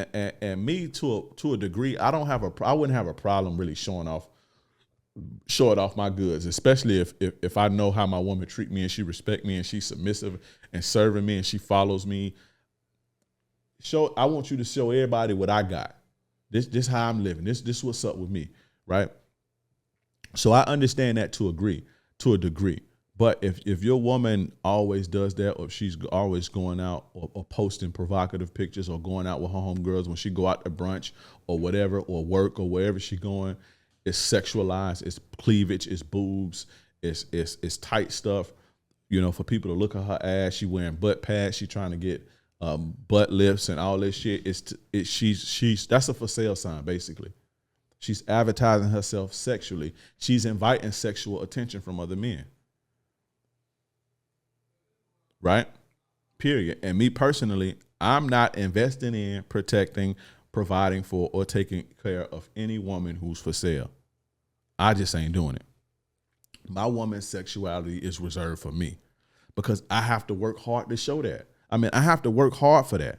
And me, to a degree, I wouldn't have a problem really showing off my goods, especially if I know how my woman treat me and she respect me and she's submissive and serving me and she follows me. I want you to show everybody what I got. This how I'm living. This what's up with me. Right. So I understand that to a degree. But if your woman always does that, or if she's always going out or posting provocative pictures, or going out with her homegirls when she go out to brunch or whatever, or work or wherever she going, it's sexualized, it's cleavage, it's boobs, it's tight stuff, for people to look at her ass. She wearing butt pads, she trying to get butt lifts and all this shit. That's a for sale sign, basically. She's advertising herself sexually. She's inviting sexual attention from other men. Right? Period. And me personally, I'm not investing in, protecting, providing for, or taking care of any woman who's for sale. I just ain't doing it. My woman's sexuality is reserved for me, because I have to work hard to show that. I mean, I have to work hard for that.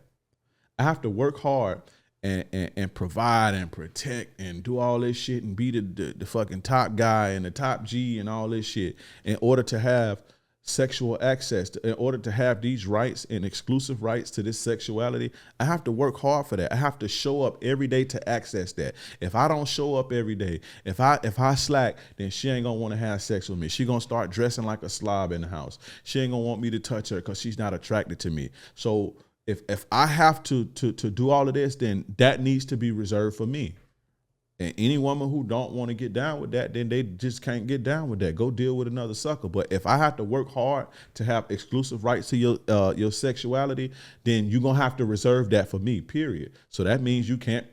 I have to work hard and provide and protect and do all this shit and be the fucking top guy and the top G and all this shit in order to have sexual access, in order to have these rights and exclusive rights to this sexuality. I have to work hard for that. I have to show up every day to access that. If I don't show up every day, if I slack, then she ain't gonna want to have sex with me. She gonna start dressing like a slob in the house. She ain't gonna want me to touch her because she's not attracted to me. So if I have to do all of this, then that needs to be reserved for me. And any woman who don't want to get down with that, then they just can't get down with that. Go deal with another sucker. But if I have to work hard to have exclusive rights to your sexuality, then you're gonna have to reserve that for me, period. So that means you can't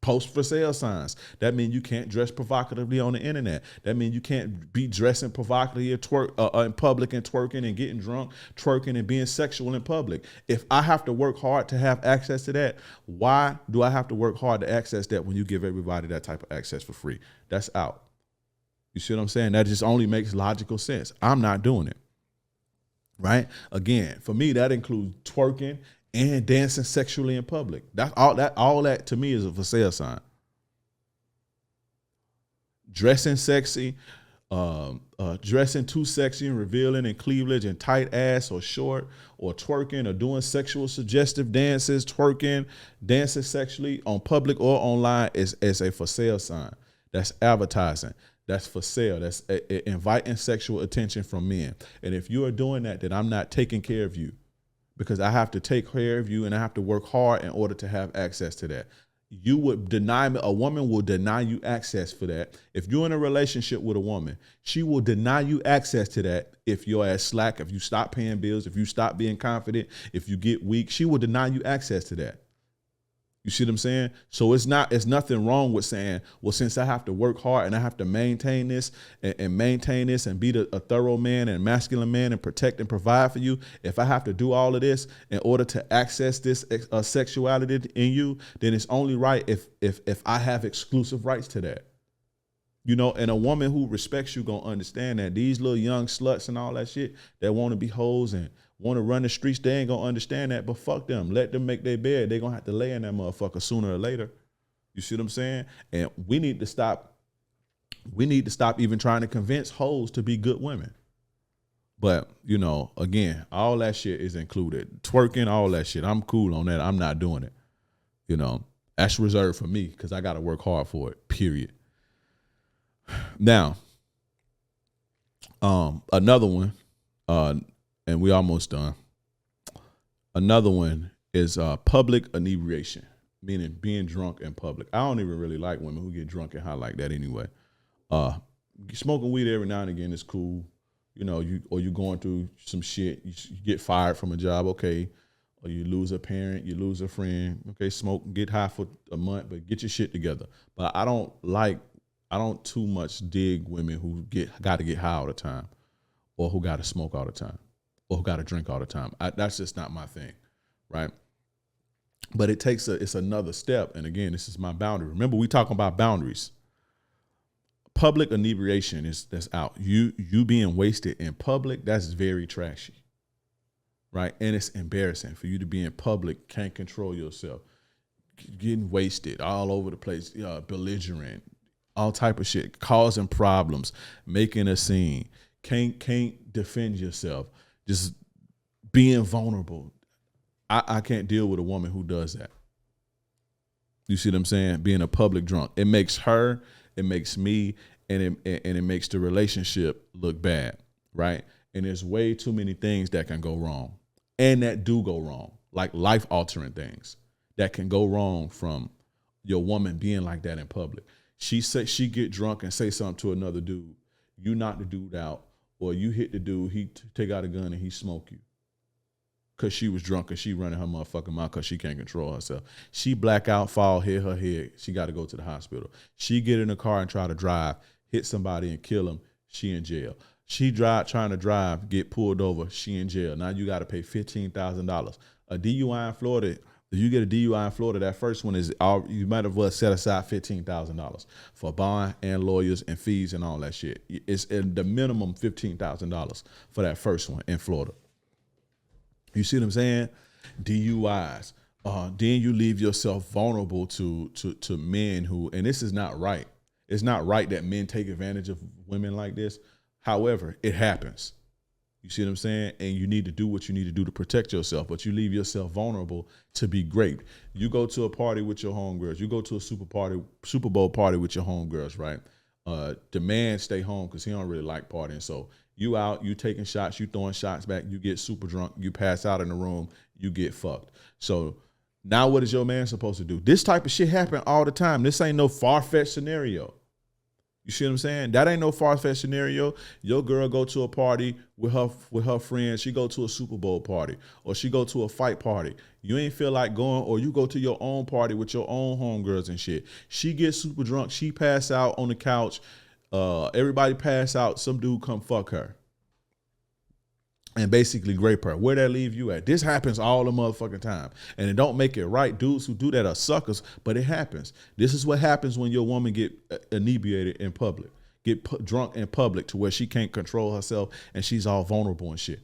post for sale signs. That means you can't dress provocatively on the internet. That means you can't be dressing provocatively in public and twerking and getting drunk, twerking and being sexual in public. If I have to work hard to have access to that, why do I have to work hard to access that when you give everybody that type of access for free? That's out. You see what I'm saying? That just only makes logical sense. I'm not doing it. Right? Again, for me, that includes twerking and dancing sexually in public. That's all that to me is a for sale sign. Dressing sexy, dressing too sexy and revealing in cleavage and tight ass or short, or twerking or doing sexual suggestive dances, twerking, dancing sexually on public or online is a for sale sign. That's advertising. That's for sale. That's inviting sexual attention from men. And if you are doing that, then I'm not taking care of you. Because I have to take care of you and I have to work hard in order to have access to that. You would deny me, a woman will deny you access for that. If you're in a relationship with a woman, she will deny you access to that if your ass slack, if you stop paying bills, if you stop being confident, if you get weak, she will deny you access to that. You see what I'm saying? So it's nothing wrong with saying, well, since I have to work hard and I have to maintain this and maintain this and be a thorough man and masculine man and protect and provide for you, if I have to do all of this in order to access this sexuality in you, then it's only right if I have exclusive rights to that. You know, and a woman who respects you gonna understand that. These little young sluts and all that shit that want to be hoes and want to run the streets, they ain't gonna understand that, but fuck them. Let them make their bed. They're gonna have to lay in that motherfucker sooner or later. You see what I'm saying? And we need to stop even trying to convince hoes to be good women. But, you know, again, all that shit is included. Twerking, all that shit. I'm cool on that. I'm not doing it. You know, that's reserved for me because I got to work hard for it, period. Now, another one, and we almost done. Another one is public inebriation, meaning being drunk in public. I don't even really like women who get drunk and high like that anyway. Smoking weed every now and again is cool. You know, you going through some shit, you get fired from a job, okay, or you lose a parent, you lose a friend, okay, smoke, get high for a month, but get your shit together. But I don't too much dig women who got to get high all the time, or who got to smoke all the time, or who got to drink all the time. That's just not my thing, right? But it's another step. And again, this is my boundary. Remember, we talking about boundaries. Public inebriation that's out. You being wasted in public, that's very trashy, right? And it's embarrassing for you to be in public, can't control yourself, getting wasted all over the place, belligerent, all type of shit, causing problems, making a scene, can't defend yourself, just being vulnerable. I can't deal with a woman who does that. You see what I'm saying? Being a public drunk. It makes her, it makes me, and it makes the relationship look bad, right? And there's way too many things that can go wrong, and that do go wrong, like life-altering things that can go wrong from your woman being like that in public. She get drunk and say something to another dude. You knock the dude out, or you hit the dude, he take out a gun and he smoke you. Because she was drunk and she running her motherfucking mouth because she can't control herself. She black out, fall, hit her head. She got to go to the hospital. She get in the car and try to drive, hit somebody and kill him. She in jail. She trying to drive, get pulled over. She in jail. Now you got to pay $15,000. A DUI in Florida, if you get a DUI in Florida, that first one is you might have well set aside $15,000 for bond and lawyers and fees and all that shit. It's the minimum $15,000 for that first one in Florida. You see what I'm saying? DUIs, then you leave yourself vulnerable to men who, and this is not right. It's not right that men take advantage of women like this. However, it happens. You see what I'm saying? And you need to do what you need to do to protect yourself, but you leave yourself vulnerable to be great. You go to a party with your homegirls. You go to a Super Bowl party with your homegirls, right? The man stay home because he don't really like partying. So you out, you taking shots, you throwing shots back, you get super drunk, you pass out in the room, you get fucked. So now what is your man supposed to do? This type of shit happen all the time. This ain't no far-fetched scenario. You see what I'm saying? That ain't no far-fetched scenario. Your girl go to a party with her friends. She go to a Super Bowl party or she go to a fight party. You ain't feel like going, or you go to your own party with your own homegirls and shit. She gets super drunk. She pass out on the couch. Everybody pass out. Some dude come fuck her and basically grape her. Where that leave you at? This happens all the motherfucking time. And it don't make it right. Dudes who do that are suckers, but it happens. This is what happens when your woman get inebriated in public, get drunk in public to where she can't control herself and she's all vulnerable and shit.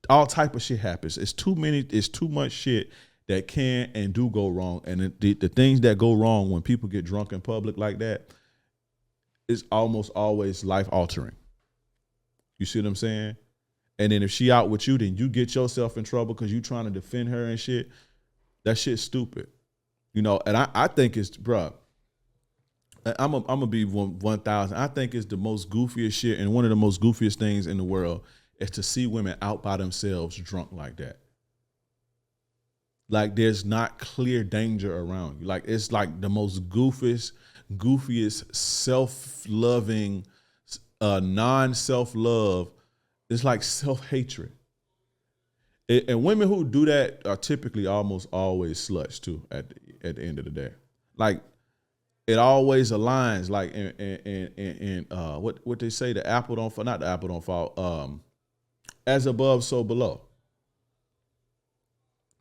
All type of shit happens. It's too much shit that can and do go wrong. And the things that go wrong when people get drunk in public like that is almost always life altering. You see what I'm saying? And then if she out with you, then you get yourself in trouble because you trying to defend her and shit. That shit's stupid. You know, and I think it's, bruh, I'm gonna be 1,000. I think it's the most goofiest shit, and one of the most goofiest things in the world is to see women out by themselves drunk like that. Like there's not clear danger around you. Like it's like the most goofiest, self-loving, non-self-love. It's like self-hatred. And women who do that are typically almost always sluts too at the end of the day. Like it always aligns, like in what they say, the apple don't fall, not the apple don't fall, as above, so below.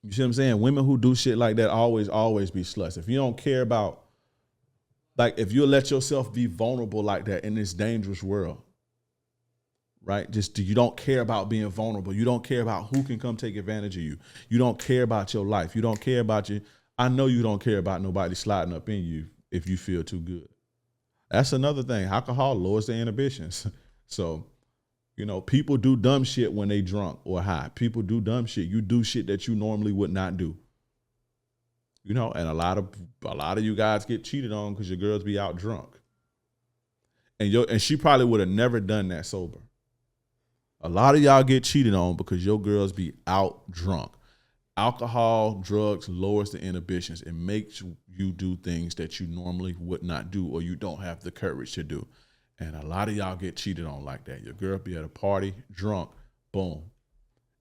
You see what I'm saying? Women who do shit like that always be sluts. If you don't care about, like if you let yourself be vulnerable like that in this dangerous world, right? Just you don't care about being vulnerable. You don't care about who can come take advantage of you. You don't care about your life. You don't care about you. I know you don't care about nobody sliding up in you if you feel too good. That's another thing. Alcohol lowers the inhibitions. So, you know, people do dumb shit when they drunk or high. People do dumb shit. You do shit that you normally would not do. You know, and a lot of you guys get cheated on because your girls be out drunk. And she probably would have never done that sober. A lot of y'all get cheated on because your girls be out drunk. Alcohol, drugs lowers the inhibitions. It makes you do things that you normally would not do or you don't have the courage to do. And a lot of y'all get cheated on like that. Your girl be at a party, drunk, boom.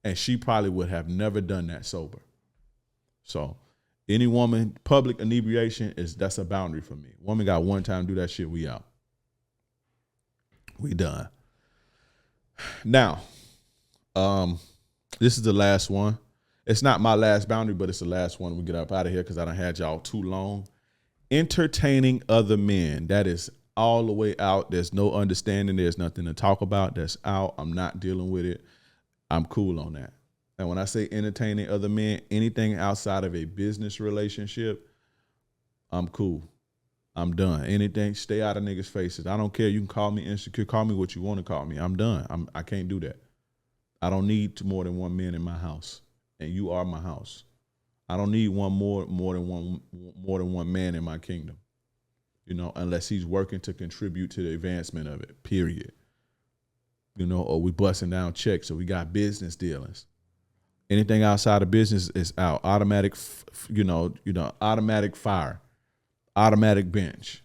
And she probably would have never done that sober. So any woman, public inebriation, that's a boundary for me. Woman got one time to do that shit, we out. We done. Now, this is the last one. It's not my last boundary, but it's the last one. We get up out of here because I done had y'all too long. Entertaining other men. That is all the way out. There's no understanding. There's nothing to talk about. That's out. I'm not dealing with it. I'm cool on that. And when I say entertaining other men, anything outside of a business relationship, I'm cool. I'm done. Anything, stay out of niggas' faces. I don't care. You can call me insecure. Call me what you want to call me. I'm done. I can't do that. I don't need more than one man in my house, and you are my house. I don't need more than one man in my kingdom. You know, unless he's working to contribute to the advancement of it. Period. You know, or we busting down checks, or we got business dealings. Anything outside of business is out. Automatic, automatic fire. Automatic bench.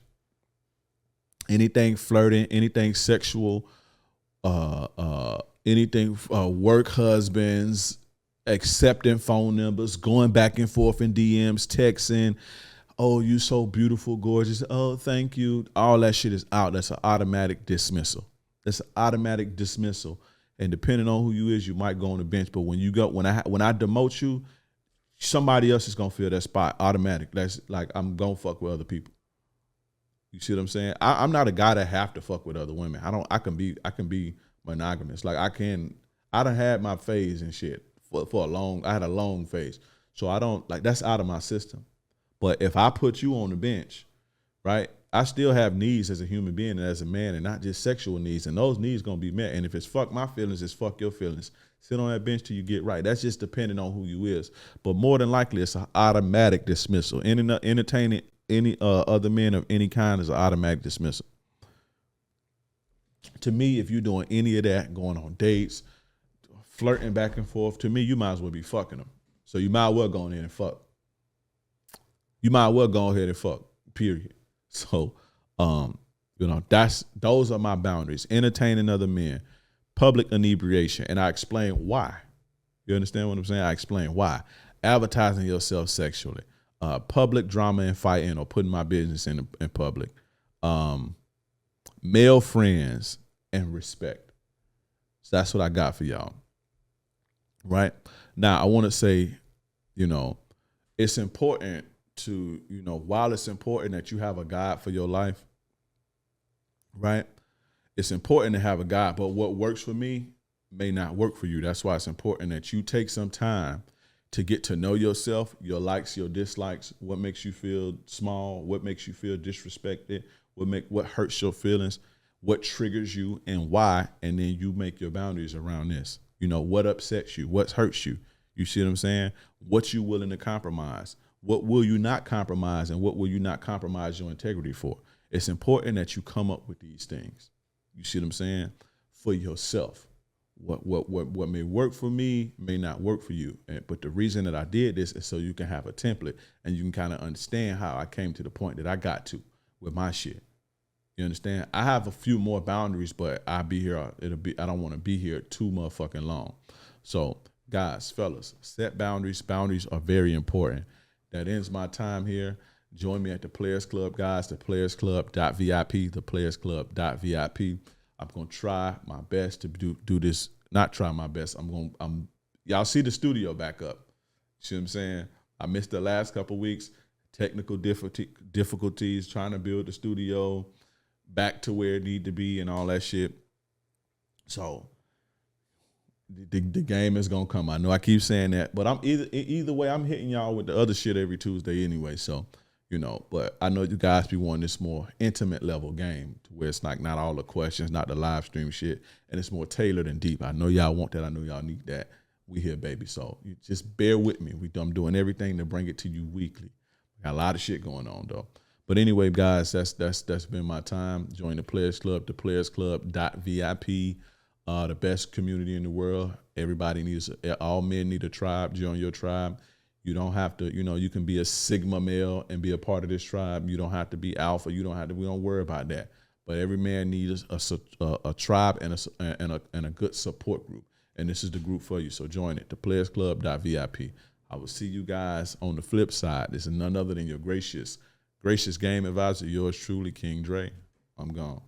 Anything flirting, anything sexual, anything work husbands, accepting phone numbers, going back and forth in DMs, texting, oh, you so beautiful, gorgeous, oh, thank you. All that shit is out. That's an automatic dismissal. That's an automatic dismissal. And depending on who you is, you might go on the bench. But when I demote you, somebody else is gonna fill that spot automatic. That's like I'm gonna fuck with other people. You see what I'm saying? I'm not a guy that have to fuck with other women. I can be monogamous. Like I done had my phase and shit for a long. I had a long phase. So I don't like that's out of my system. But if I put you on the bench, right, I still have needs as a human being and as a man, and not just sexual needs. And those needs gonna be met. And if it's fuck my feelings, it's fuck your feelings. Sit on that bench till you get right. That's just depending on who you is. But more than likely, it's an automatic dismissal. Entertaining any other men of any kind is an automatic dismissal. To me, if you're doing any of that, going on dates, flirting back and forth, to me, you might as well be fucking them. So you might well go in and fuck. You might well go ahead and fuck, period. So, those are my boundaries. Entertaining other men, public inebriation, and I explain why. You understand what I'm saying? I explain why. Advertising yourself sexually, public drama and fighting or putting my business in public, male friends, and respect. So that's what I got for y'all. Right? Now, I want to say, it's important to, while it's important that you have a God for your life, right? It's important to have a God, but what works for me may not work for you. That's why it's important that you take some time to get to know yourself, your likes, your dislikes, what makes you feel small, what makes you feel disrespected, what hurts your feelings, what triggers you and why, and then you make your boundaries around this. What upsets you, what hurts you. You see what I'm saying? What you willing to compromise. What will you not compromise, and what will you not compromise your integrity for? It's important that you come up with these things. You see what I'm saying? For yourself. What may work for me may not work for you. But the reason that I did this is so you can have a template and you can kind of understand how I came to the point that I got to with my shit. You understand? I have a few more boundaries, but I don't want to be here too motherfucking long. So guys, fellas, set boundaries. Boundaries are very important. That ends my time here. Join me at the Players Club, guys, theplayersclub.vip, theplayersclub.vip. I'm going to try my best to do this. Not try my best. Y'all see the studio back up. See what I'm saying? I missed the last couple weeks. Technical difficulties, trying to build the studio back to where it need to be and all that shit. So the game is gonna come. I know I keep saying that, but I'm either way, I'm hitting y'all with the other shit every Tuesday anyway. So, but I know you guys be wanting this more intimate level game to where it's like not all the questions, not the live stream shit, and it's more tailored and deep. I know y'all want that. I know y'all need that. We here, baby. So you just bear with me. I'm doing everything to bring it to you weekly. Got a lot of shit going on though. But anyway, guys, that's been my time. Join the Players Club, theplayersclub.vip. The best community in the world. All men need a tribe. Join your tribe. You don't have to, you can be a Sigma male and be a part of this tribe. You don't have to be alpha. We don't worry about that. But every man needs a tribe and a good support group. And this is the group for you. So join it, theplayersclub.vip. I will see you guys on the flip side. This is none other than your gracious game advisor, yours truly, King Dre. I'm gone.